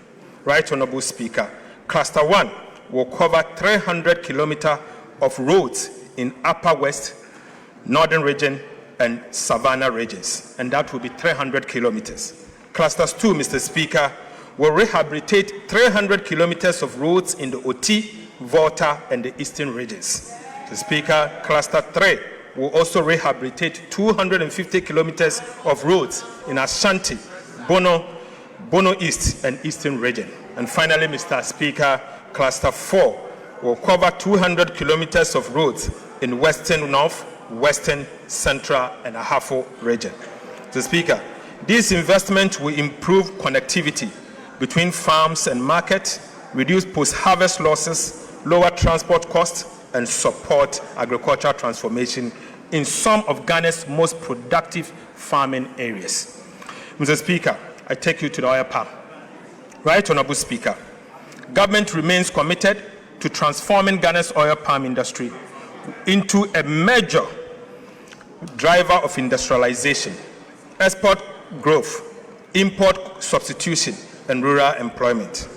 Right Honorable Speaker, Cluster 1 will cover 300 kilometers of roads in Upper West, Northern Region, and Savannah regions, and that will be 300 kilometers. Clusters 2, Mr. Speaker, will rehabilitate 300 kilometers of roads in the OT, Volta, and the Eastern regions. Mr. Speaker, Cluster 3 will also rehabilitate 250 kilometers of roads in Ashanti, Bono East, and Eastern region. And finally, Mr. Speaker, Cluster 4 will cover 200 kilometers of roads in Western North, Western, Central, and Ahafo region. Mr. Speaker, this investment will improve connectivity between farms and market, reduce post-harvest losses, lower transport costs, and support agricultural transformation in some of Ghana's most productive farming areas. Mr. Speaker, I take you to the oil palm. Right Honorable Speaker, government remains committed to transforming Ghana's oil palm industry into a major driver of industrialization, export growth, import substitution, and rural employment.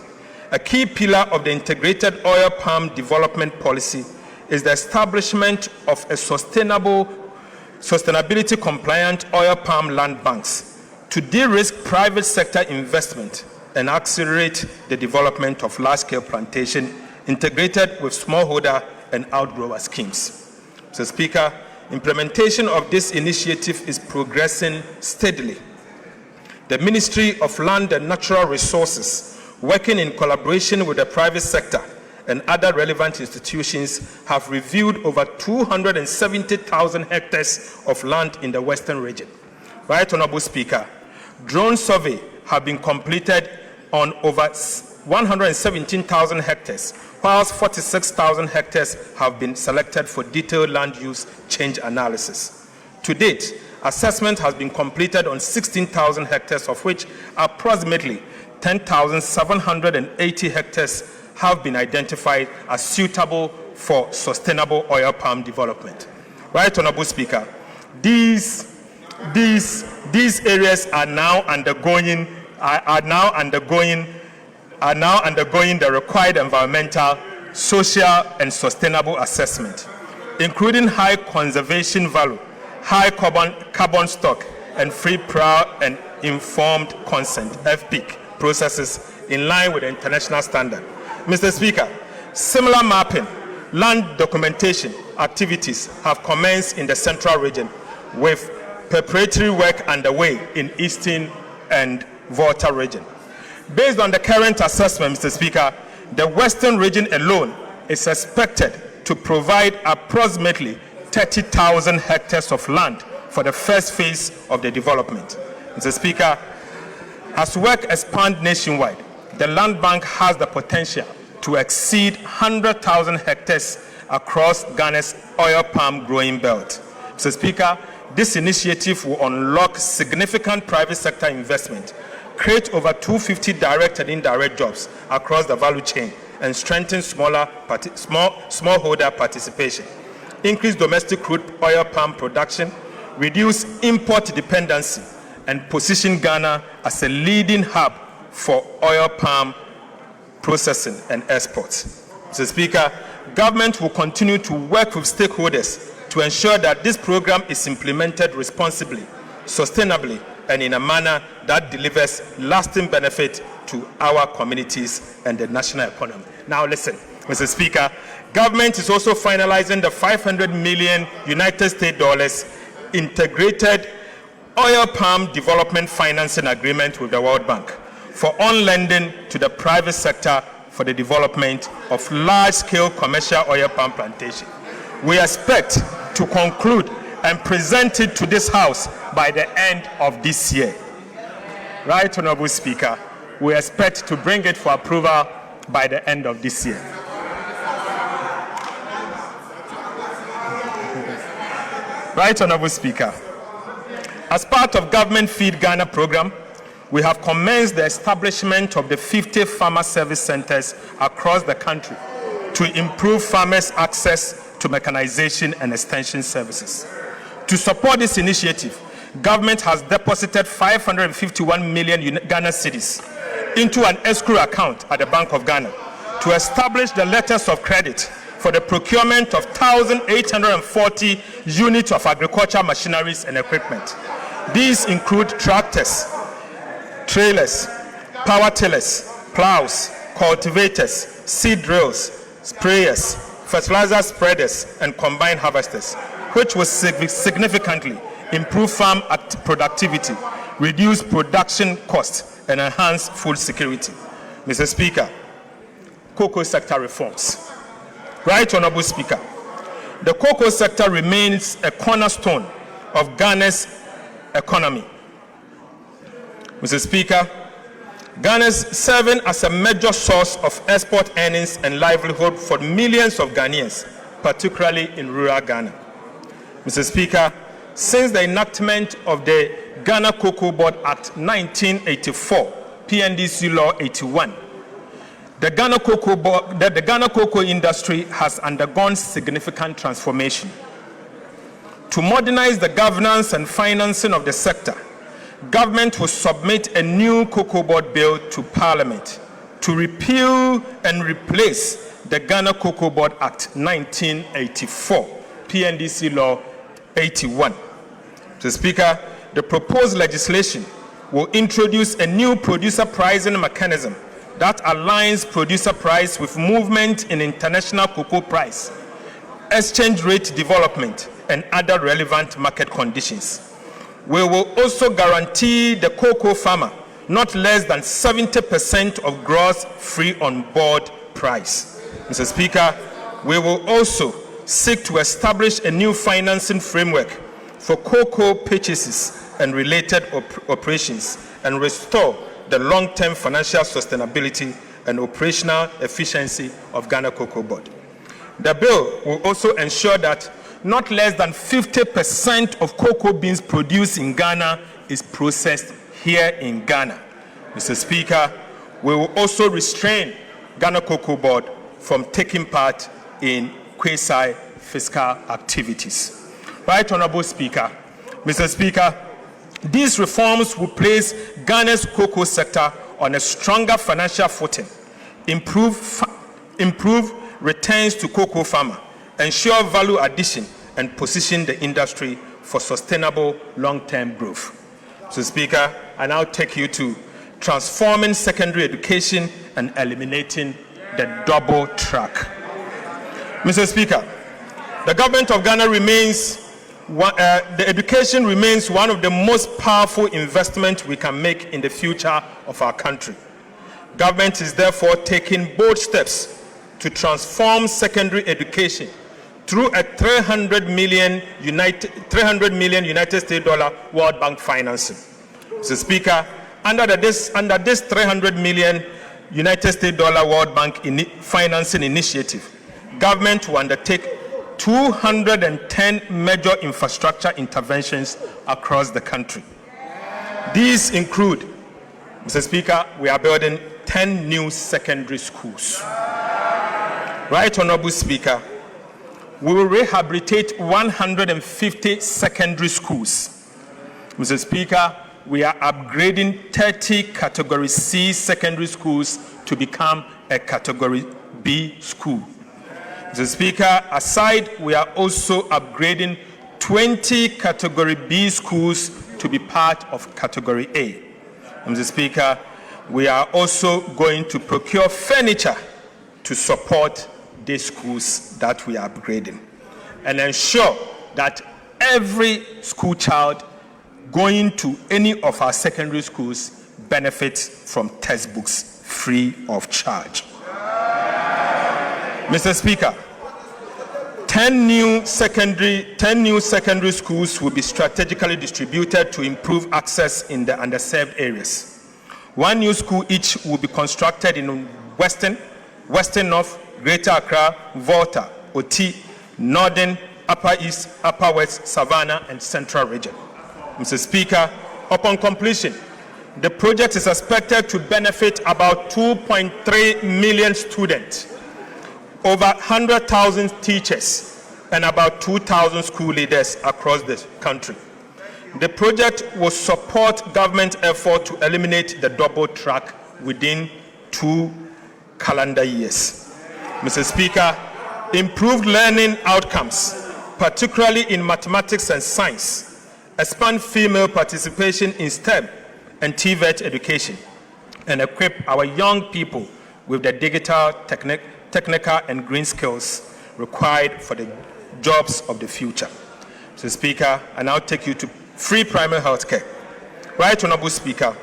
A key pillar of the integrated oil palm development policy is the establishment of a sustainability-compliant oil palm land banks to de-risk private sector investment and accelerate the development of large-scale plantation integrated with smallholder and outgrower schemes. Mr. Speaker, implementation of this initiative is progressing steadily. The Ministry of Land and Natural Resources, working in collaboration with the private sector and other relevant institutions, have reviewed over 270,000 hectares of land in the Western region. Right Honorable Speaker, drone survey have been completed on over 117,000 hectares, whilst 46,000 hectares have been selected for detailed land use change analysis. To date, assessment has been completed on 16,000 hectares, of which approximately 10,780 hectares have been identified as suitable for sustainable oil palm development. Right Honorable Speaker, these areas are now undergoing the required environmental, social, and sustainable assessment, including high conservation value, high carbon stock, and free, prior, and informed consent (FPIC) processes in line with the international standard. Mr. Speaker, similar mapping, land documentation activities have commenced in the Central region, with preparatory work underway in Eastern and Volta region. Based on the current assessment, Mr. Speaker, the Western region alone is expected to provide approximately 30,000 hectares of land for the first phase of the development. Mr. Speaker, as work expands nationwide, the land bank has the potential to exceed 100,000 hectares across Ghana's oil palm growing belt. Mr. Speaker, this initiative will unlock significant private sector investment, create over 250 direct and indirect jobs across the value chain, and strengthen smallholder participation, increase domestic crude oil palm production, reduce import dependency, and position Ghana as a leading hub for oil palm processing and exports. Mr. Speaker, government will continue to work with stakeholders to ensure that this program is implemented responsibly, sustainably, and in a manner that delivers lasting benefit to our communities and the national economy. Now listen, Mr. Speaker, government is also finalizing the $500 million United States dollars integrated oil palm development financing agreement with the World Bank for on-lending to the private sector for the development of large-scale commercial oil palm plantation. We expect to conclude and present it to this House by the end of this year. Right Honorable Speaker, we expect to bring it for approval by the end of this year. Right Honorable Speaker, as part of Government Feed Ghana program, we have commenced the establishment of the 50 farmer service centers across the country to improve farmers' access to mechanization and extension services. To support this initiative, government has deposited 551 million Ghana cedis into an escrow account at the Bank of Ghana to establish the letters of credit for the procurement of 1,840 units of agricultural machineries and equipment. These include tractors, trailers, power tillers, plows, cultivators, seed drills, sprayers, fertilizer spreaders, and combine harvesters, which will significantly improve farm productivity, reduce production costs, and enhance food security. Mr. Speaker, cocoa sector reforms. Right Honorable Speaker, the cocoa sector remains a cornerstone of Ghana's economy. Mr. Speaker, Ghana is serving as a major source of export earnings and livelihood for millions of Ghanaians, particularly in rural Ghana. Mr. Speaker, since the enactment of the Ghana Cocoa Board Act 1984, PNDC Law 81, the Ghana cocoa industry has undergone significant transformation. To modernize the governance and financing of the sector, government will submit a new Cocoa Board bill to Parliament to repeal and replace the Ghana Cocoa Board Act 1984, PNDC Law 81. Mr. Speaker, the proposed legislation will introduce a new producer pricing mechanism that aligns producer price with movement in international cocoa price, exchange rate development, and other relevant market conditions. We will also guarantee the cocoa farmer not less than 70% of gross free on board price. Mr. Speaker, we will also seek to establish a new financing framework for cocoa purchases and related operations and restore the long-term financial sustainability and operational efficiency of Ghana Cocoa Board. The bill will also ensure that not less than 50% of cocoa beans produced in Ghana is processed here in Ghana. Mr. Speaker, we will also restrain Ghana Cocoa Board from taking part in quasi-fiscal activities. Right Honorable Speaker, Mr. Speaker, these reforms will place Ghana's cocoa sector on a stronger financial footing, improve returns to cocoa farmer, ensure value addition, and position the industry for sustainable long-term growth. Mr. Speaker, I now take you to transforming secondary education and eliminating the double track. Mr. Speaker, the government of Ghana the education remains one of the most powerful investments we can make in the future of our country. Government is therefore taking bold steps to transform secondary education through a $300 million United States dollar World Bank financing. Mr. Speaker, under this $300 million United States dollar World Bank financing initiative, government will undertake 210 major infrastructure interventions across the country. These include, Mr. Speaker, we are building 10 new secondary schools. Right Honorable Speaker, we will rehabilitate 150 secondary schools. Mr. Speaker, we are upgrading 30 Category C secondary schools to become a Category B school. Mr. Speaker, aside, we are also upgrading 20 Category B schools to be part of Category A. Mr. Speaker, we are also going to procure furniture to support these schools that we are upgrading and ensure that every school child going to any of our secondary schools benefits from textbooks free of charge. Mr. Speaker, 10 new secondary schools will be strategically distributed to improve access in the underserved areas. One new school each will be constructed in Western North, Greater Accra, Volta, Oti, Northern, Upper East, Upper West, Savannah, and Central Region. Mr. Speaker, upon completion, the project is expected to benefit about 2.3 million students, over 100,000 teachers, and about 2,000 school leaders across the country. The project will support government effort to eliminate the double track within 2 calendar years. Mr. Speaker, improved learning outcomes, particularly in mathematics and science, expand female participation in STEM and TVET education, and equip our young people with the digital, technical, and green skills required for the jobs of the future. So, Speaker, I now take you to free primary health care. Right Honorable Speaker,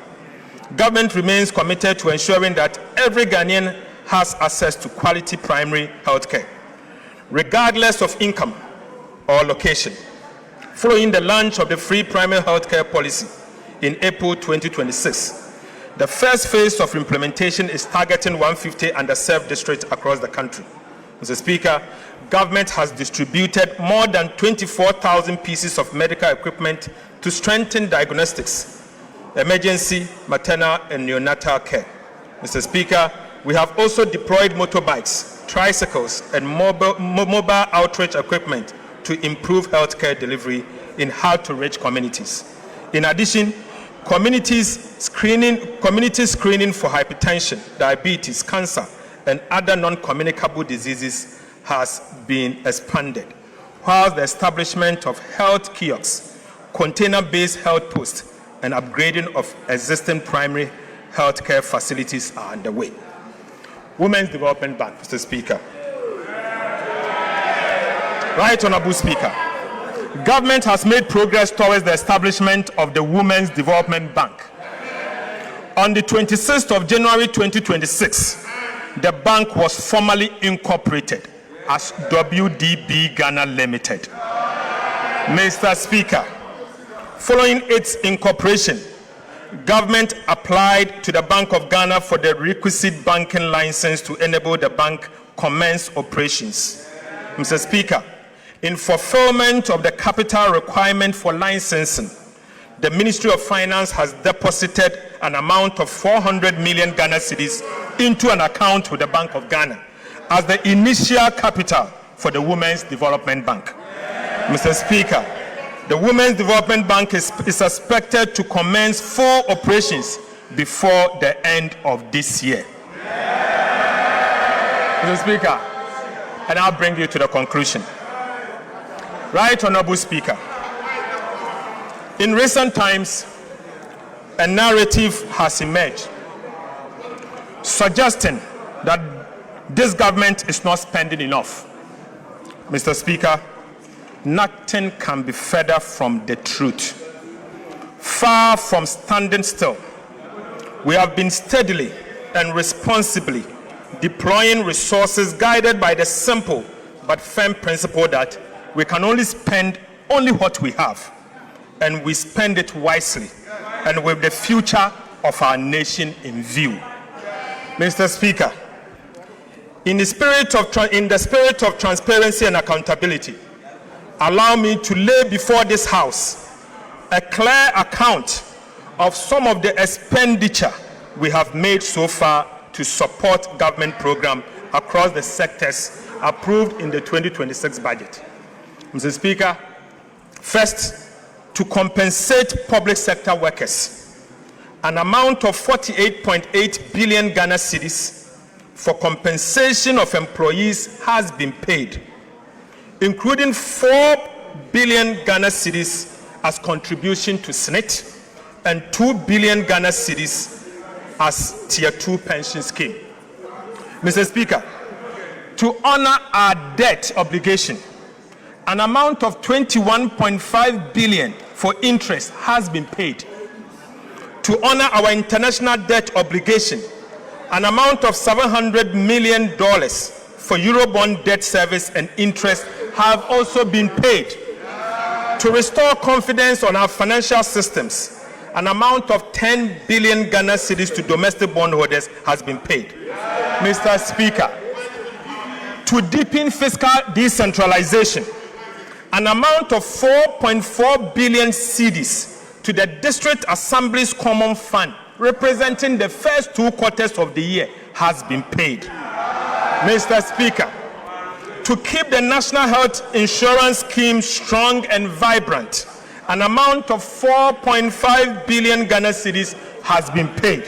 government remains committed to ensuring that every Ghanaian has access to quality primary health care, regardless of income or location. Following the launch of the free primary health care policy in April 2026, the first phase of implementation is targeting 150 underserved districts across the country. Mr. Speaker, government has distributed more than 24,000 pieces of medical equipment to strengthen diagnostics, emergency, maternal, and neonatal care. Mr. Speaker, we have also deployed motorbikes, tricycles, and mobile outreach equipment to improve healthcare delivery in hard-to-reach communities. In addition, community screening for hypertension, diabetes, cancer, and other non-communicable diseases has been expanded, while the establishment of health kiosks, container-based health posts, and upgrading of existing primary health care facilities are underway. Women's Development Bank, Mr. Speaker. Right Honorable Speaker, government has made progress towards the establishment of the Women's Development Bank. On the 26th of January 2026, the bank was formally incorporated as WDB Ghana Limited. Mr. Speaker, following its incorporation, government applied to the Bank of Ghana for the requisite banking license to enable the bank commence operations. Mr. Speaker, in fulfillment of the capital requirement for licensing, the Ministry of Finance has deposited an amount of 400 million Ghana cedis into an account with the Bank of Ghana as the initial capital for the Women's Development Bank. Mr. Speaker, the Women's Development Bank is expected to commence full operations before the end of this year. Mr. Speaker, and I'll bring you to the conclusion. Right Honorable Speaker, in recent times, a narrative has emerged suggesting that this government is not spending enough. Mr. Speaker, nothing can be further from the truth. Far from standing still, we have been steadily and responsibly deploying resources guided by the simple but firm principle that we can only spend only what we have, and we spend it wisely and with the future of our nation in view. Mr. Speaker, in the spirit of transparency and accountability, allow me to lay before this House a clear account of some of the expenditure we have made so far to support government programs across the sectors approved in the 2026 budget. Mr. Speaker, first, to compensate public sector workers, an amount of 48.8 billion Ghana cedis for compensation of employees has been paid, including 4 billion Ghana cedis as contribution to SNIT and 2 billion Ghana cedis as Tier 2 pension scheme. Mr. Speaker, to honor our debt obligation, an amount of 21.5 billion for interest has been paid. To honor our international debt obligation, an amount of $700 million for Eurobond debt service and interest have also been paid. To restore confidence on our financial systems, an amount of 10 billion Ghana cedis to domestic bondholders has been paid. Mr. Speaker, to deepen fiscal decentralization, an amount of 4.4 billion cedis to the District Assembly's Common Fund, representing the first 2 quarters of the year, has been paid. Mr. Speaker, to keep the National Health Insurance Scheme strong and vibrant, an amount of 4.5 billion Ghana cedis has been paid.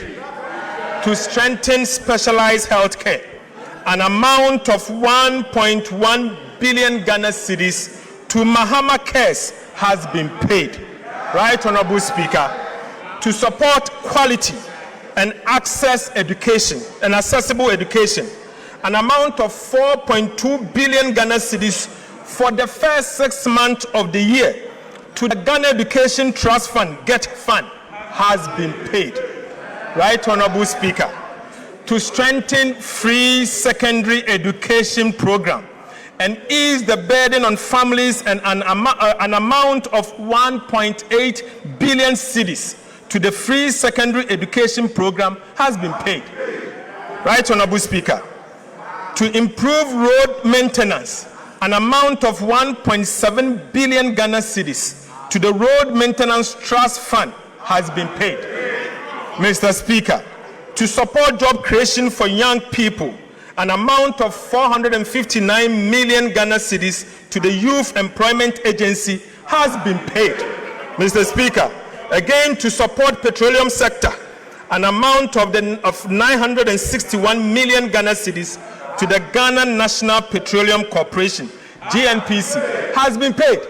To strengthen specialized health care, an amount of 1.1 billion Ghana cedis to Mahama Cares has been paid. Right, Honorable Speaker, to support quality and access education and accessible education, an amount of 4.2 billion Ghana cedis for the first 6 months of the year to the Ghana Education Trust Fund, GET Fund, has been paid. Right, Honorable Speaker, to strengthen free secondary education program and ease the burden on families, and an amount of 1.8 billion cedis to the free secondary education program has been paid. Right, Honorable Speaker, to improve road maintenance, an amount of 1.7 billion Ghana cedis to the Road Maintenance Trust Fund has been paid. Mr. Speaker, to support job creation for young people, an amount of 459 million Ghana cedis to the Youth Employment Agency has been paid. Mr. Speaker, again to support petroleum sector, an amount of 961 million Ghana cedis to the Ghana National Petroleum Corporation, GNPC, has been paid.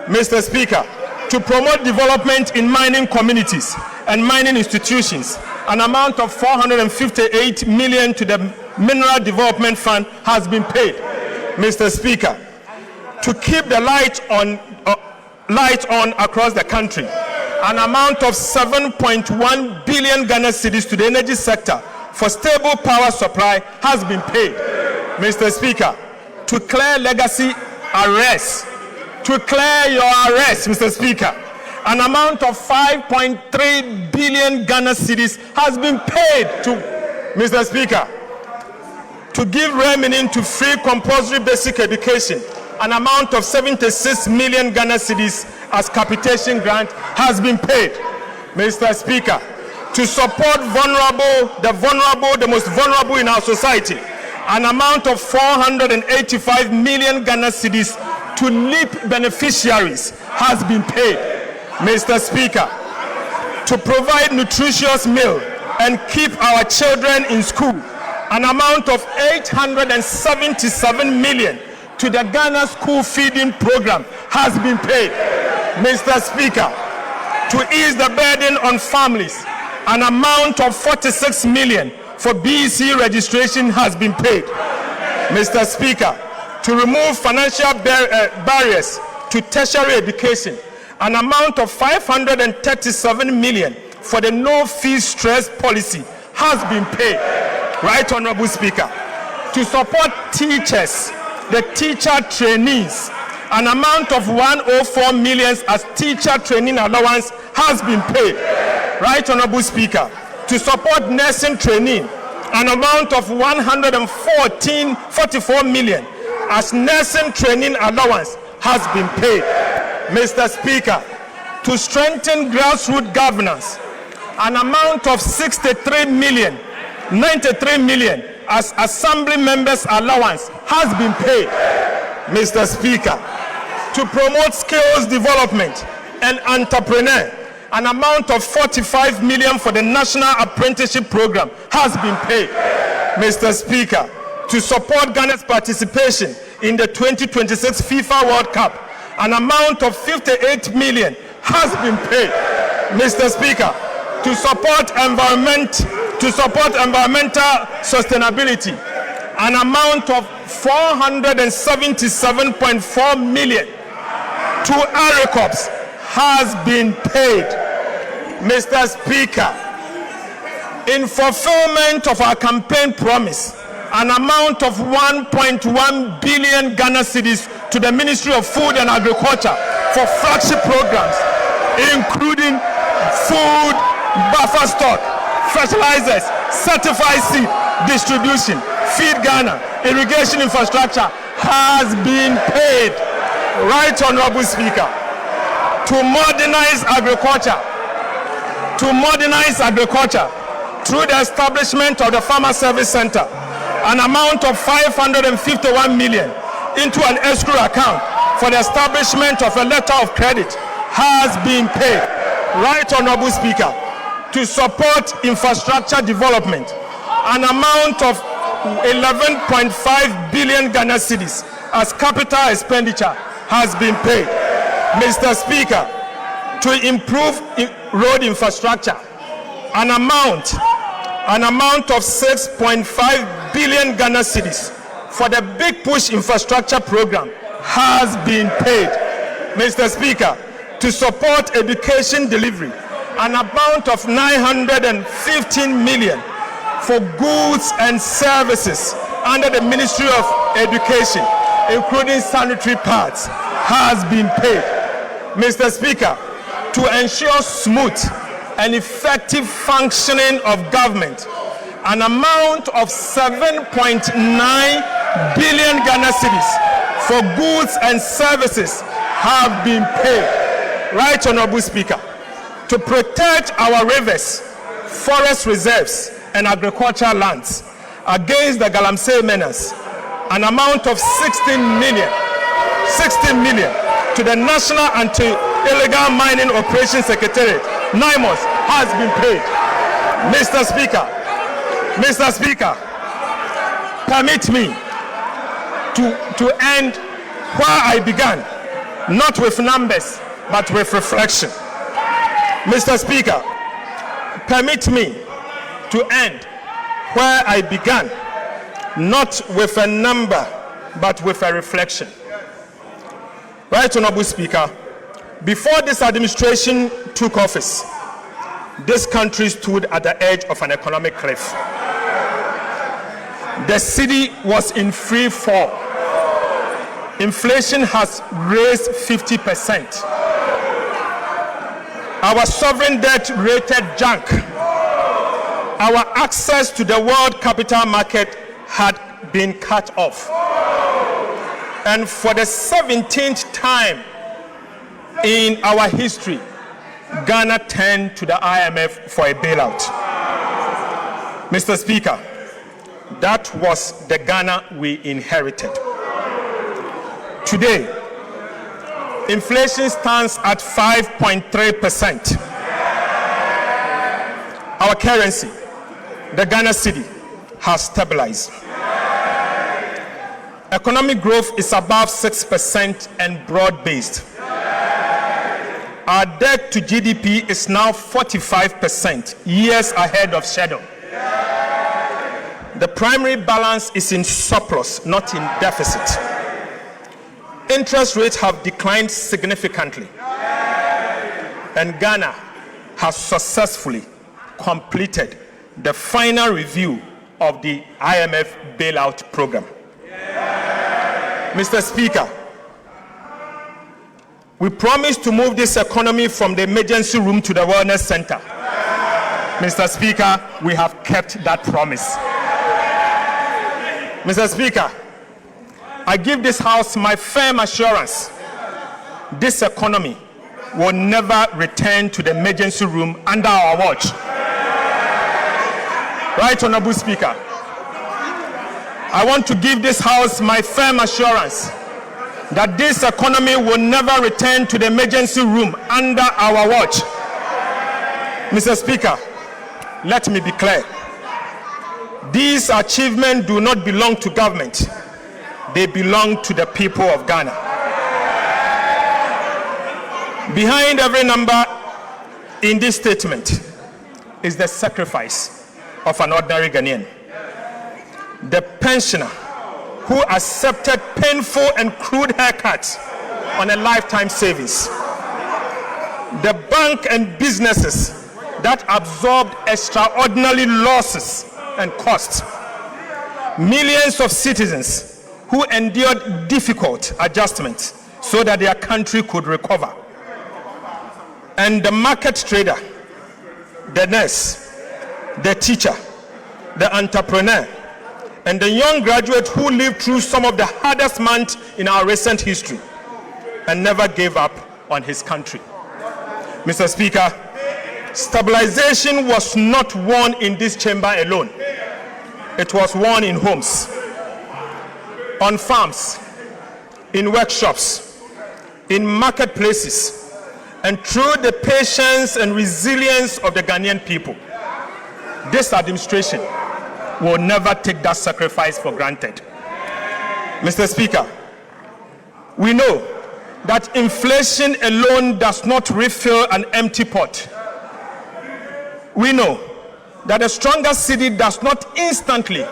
Mr. Speaker, to promote development in mining communities and mining institutions, an amount of 458 million to the Mineral Development Fund has been paid. Mr. Speaker, to keep the light on across the country, an amount of 7.1 billion Ghana cedis to the energy sector for stable power supply has been paid. Mr. Speaker, to clear legacy arrests, to clear your arrests, Mr. Speaker, an amount of 5.3 billion Ghana cedis has been paid to, Mr. Speaker, to give remaining to free compulsory basic education, an amount of 76 million Ghana cedis as capitation grant has been paid. Mr. Speaker, to support the most vulnerable in our society, an amount of 485 million Ghana cedis to LEAP beneficiaries has been paid. Mr. Speaker, to provide nutritious meal and keep our children in school, an amount of 877 million to the Ghana School Feeding Program has been paid. Mr. Speaker, to ease the burden on families, an amount of 46 million for BEC registration has been paid. Mr. Speaker, to remove financial barriers to tertiary education, an amount of 537 million for the no-fee stress policy has been paid. Right, Honorable Speaker, to support teachers, the teacher trainees, an amount of 104 million as teacher training allowance has been paid. Right, Honorable Speaker, to support nursing training, an amount of 144 million as nursing training allowance has been paid. Mr. Speaker, to strengthen grassroots governance, an amount of 93 million as assembly members allowance has been paid. Mr. Speaker, to promote skills development and entrepreneur, an amount of 45 million for the National Apprenticeship Program has been paid. Mr. Speaker, to support Ghana's participation in the 2026 FIFA World Cup, an amount of 58 million has been paid. Mr. Speaker, to support environmental sustainability, an amount of 477.4 million to ARICOPS has been paid. Mr. Speaker, in fulfillment of our campaign promise, an amount of 1.1 billion Ghana cedis to the Ministry of Food and Agriculture for flagship programs, including food buffer stock, fertilizers, certified seed distribution, Feed Ghana, irrigation infrastructure has been paid. Right, Honorable Speaker, to modernize agriculture through the establishment of the Farmer Service Center, an amount of 551 million into an escrow account for the establishment of a letter of credit has been paid. Right, Honorable Speaker, to support infrastructure development, an amount of 11.5 billion Ghana cedis as capital expenditure has been paid. Mr. Speaker, to improve road infrastructure, an amount of 6.5 billion Ghana cedis for the Big Push infrastructure program has been paid. Mr. Speaker, to support education delivery, an amount of 915 million for goods and services under the Ministry of Education, including sanitary pads, has been paid. Mr. Speaker, to ensure smooth and effective functioning of government, an amount of 7.9 billion Ghana cedis for goods and services have been paid. Right, Honorable Speaker, to protect our rivers, forest reserves, and agricultural lands against the Galamsey menace, an amount of 16 million to the National Anti-Illegal Mining Operations Secretariat, NIMOS, has been paid. Mr. Speaker, permit me to end where I began, not with numbers, but with reflection. Mr. Speaker, permit me to end where I began, not with a number, but with a reflection. Right, Honorable Speaker, before this administration took office, this country stood at the edge of an economic cliff. The city was in free fall. Inflation has raised 50%. Our sovereign debt rated junk. Our access to the world capital market had been cut off. And for the 17th time in our history, Ghana turned to the IMF for a bailout. Mr. Speaker, that was the Ghana we inherited. Today, inflation stands at 5.3%. Our currency, the Ghana cedi, has stabilized. Economic growth is above 6% and broad-based. Our debt to GDP is now 45%, years ahead of schedule. The primary balance is in surplus, not in deficit. Interest rates have declined significantly, and Ghana has successfully completed the final review of the IMF bailout program. Mr. Speaker, we promised to move this economy from the emergency room to the wellness center. Mr. Speaker, we have kept that promise. Mr. Speaker, I give this House my firm assurance this economy will never return to the emergency room under our watch. Right, Honorable Speaker, I want to give this House my firm assurance that this economy will never return to the emergency room under our watch. Mr. Speaker, let me be clear. These achievements do not belong to government. They belong to the people of Ghana. Behind every number in this statement is the sacrifice of an ordinary Ghanaian. The pensioner who accepted painful and crude haircuts on a lifetime savings. The bank and businesses that absorbed extraordinary losses and costs. Millions of citizens who endured difficult adjustments so that their country could recover. And the market trader, the nurse, the teacher, the entrepreneur, and the young graduate who lived through some of the hardest months in our recent history and never gave up on his country. Mr. Speaker, stabilization was not won in this chamber alone. It was won in homes, on farms, in workshops, in marketplaces, and through the patience and resilience of the Ghanaian people. This administration will never take that sacrifice for granted. Mr. Speaker, we know that inflation alone does not refill an empty pot. We know that a stronger city does not instantly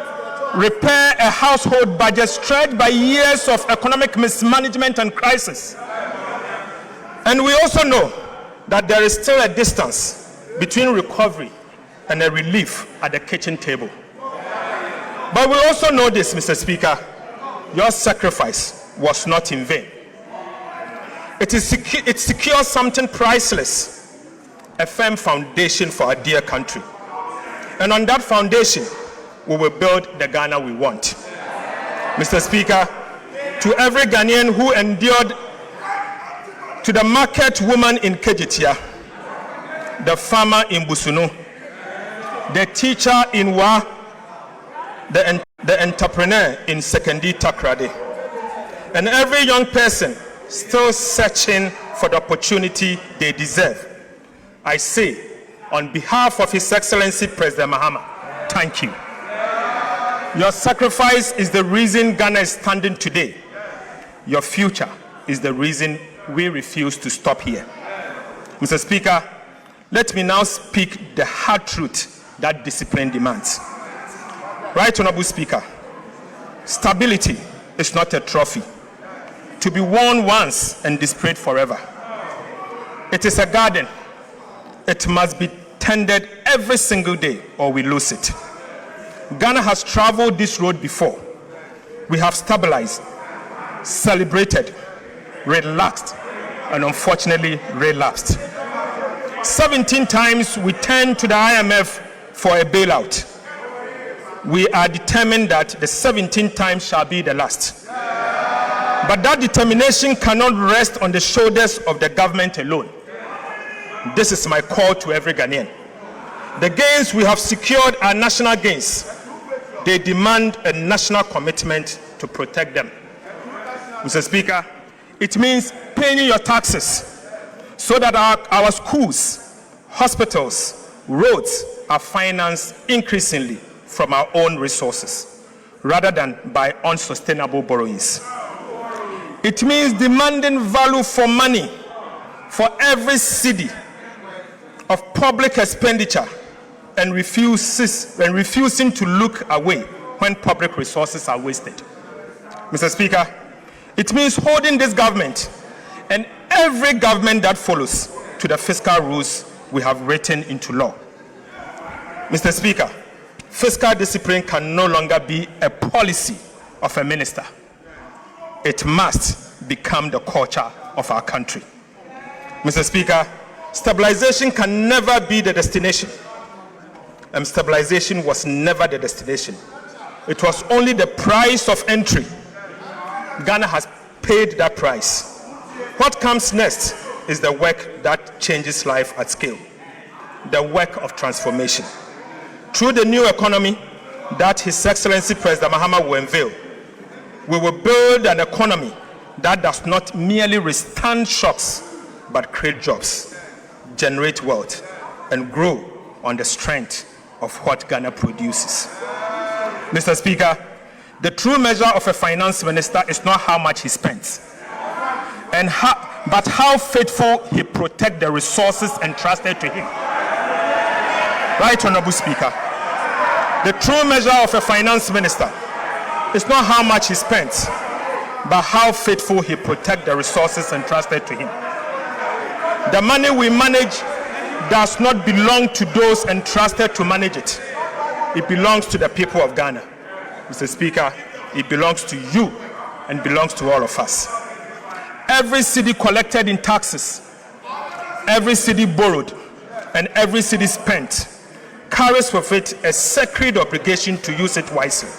repair a household budget stretched by years of economic mismanagement and crisis. And we also know that there is still a distance between recovery and a relief at the kitchen table. But we also know this, Mr. Speaker, your sacrifice was not in vain. It secures something priceless, a firm foundation for our dear country. And on that foundation, we will build the Ghana we want. Mr. Speaker, to every Ghanaian who endured, to the market woman in Kejitia, the farmer in Busunu, the teacher in Wa, the entrepreneur in Sekendi Takrade, and every young person still searching for the opportunity they deserve, I say, on behalf of His Excellency President Mahama, thank you. Your sacrifice is the reason Ghana is standing today. Your future is the reason we refuse to stop here. Mr. Speaker, let me now speak the hard truth that discipline demands. Right Honorable Speaker, stability is not a trophy to be worn once and displayed forever. It is a garden. It must be tended every single day or we lose it. Ghana has traveled this road before. We have stabilized, celebrated, relaxed, and unfortunately relapsed. 17 times we turned to the IMF for a bailout. We are determined that the 17th time shall be the last. But that determination cannot rest on the shoulders of the government alone. This is my call to every Ghanaian. The gains we have secured are national gains. They demand a national commitment to protect them. Mr. Speaker, it means paying your taxes so that our schools, hospitals, roads are financed increasingly from our own resources rather than by unsustainable borrowings. It means demanding value for money for every cedi of public expenditure and refusing to look away when public resources are wasted. Mr. Speaker, it means holding this government and every government that follows to the fiscal rules we have written into law. Mr. Speaker, fiscal discipline can no longer be a policy of a minister. It must become the culture of our country. Mr. Speaker, stabilization can never be the destination. And stabilization was never the destination. It was only the price of entry. Ghana has paid that price. What comes next is the work that changes life at scale, the work of transformation. Through the new economy that His Excellency President Mahama will unveil, we will build an economy that does not merely withstand shocks, but create jobs, generate wealth, and grow on the strength of what Ghana produces. Mr. Speaker, the true measure of a finance minister is not how much he spends, but how faithful he protects the resources entrusted to him. Right, Honorable Speaker, the true measure of a finance minister is not how much he spends, but how faithful he protects the resources entrusted to him. The money we manage does not belong to those entrusted to manage it. It belongs to the people of Ghana. Mr. Speaker, it belongs to you and belongs to all of us. Every cedi collected in taxes, every cedi borrowed, and every cedi spent carries with it a sacred obligation to use it wisely,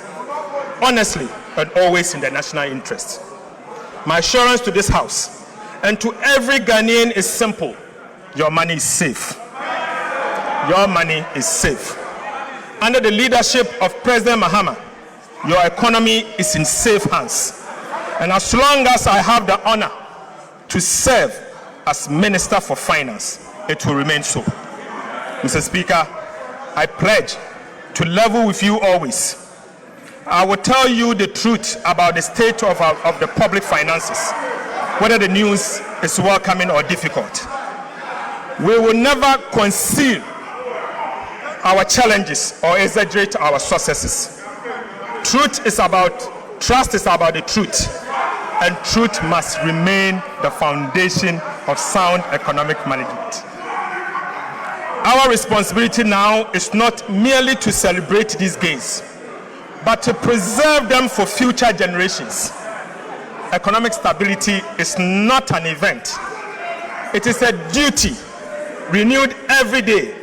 honestly, and always in the national interest. My assurance to this House and to every Ghanaian is simple: your money is safe. Your money is safe. Under the leadership of President Mahama, your economy is in safe hands. And as long as I have the honor to serve as Minister for Finance, it will remain so. Mr. Speaker, I pledge to level with you always. I will tell you the truth about the state of the public finances, whether the news is welcoming or difficult. We will never conceal our challenges or exaggerate our successes. Trust is about the truth, and truth must remain the foundation of sound economic management. Our responsibility now is not merely to celebrate these gains, but to preserve them for future generations. Economic stability is not an event. It is a duty renewed every day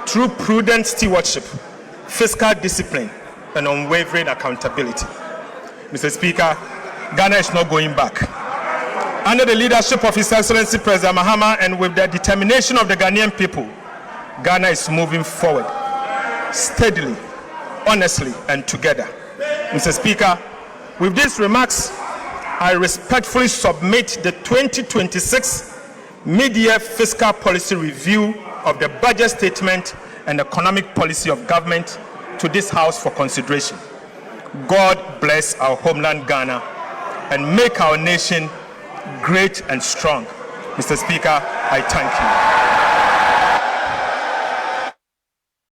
through prudent stewardship, fiscal discipline, and unwavering accountability. Mr. Speaker, Ghana is not going back. Under the leadership of His Excellency President Mahama and with the determination of the Ghanaian people, Ghana is moving forward steadily, honestly, and together. Mr. Speaker, with these remarks, I respectfully submit the 2026 mid-year fiscal policy review of the budget statement and economic policy of government to this House for consideration. God bless our homeland Ghana and make our nation great and strong. Mr. Speaker, I thank you.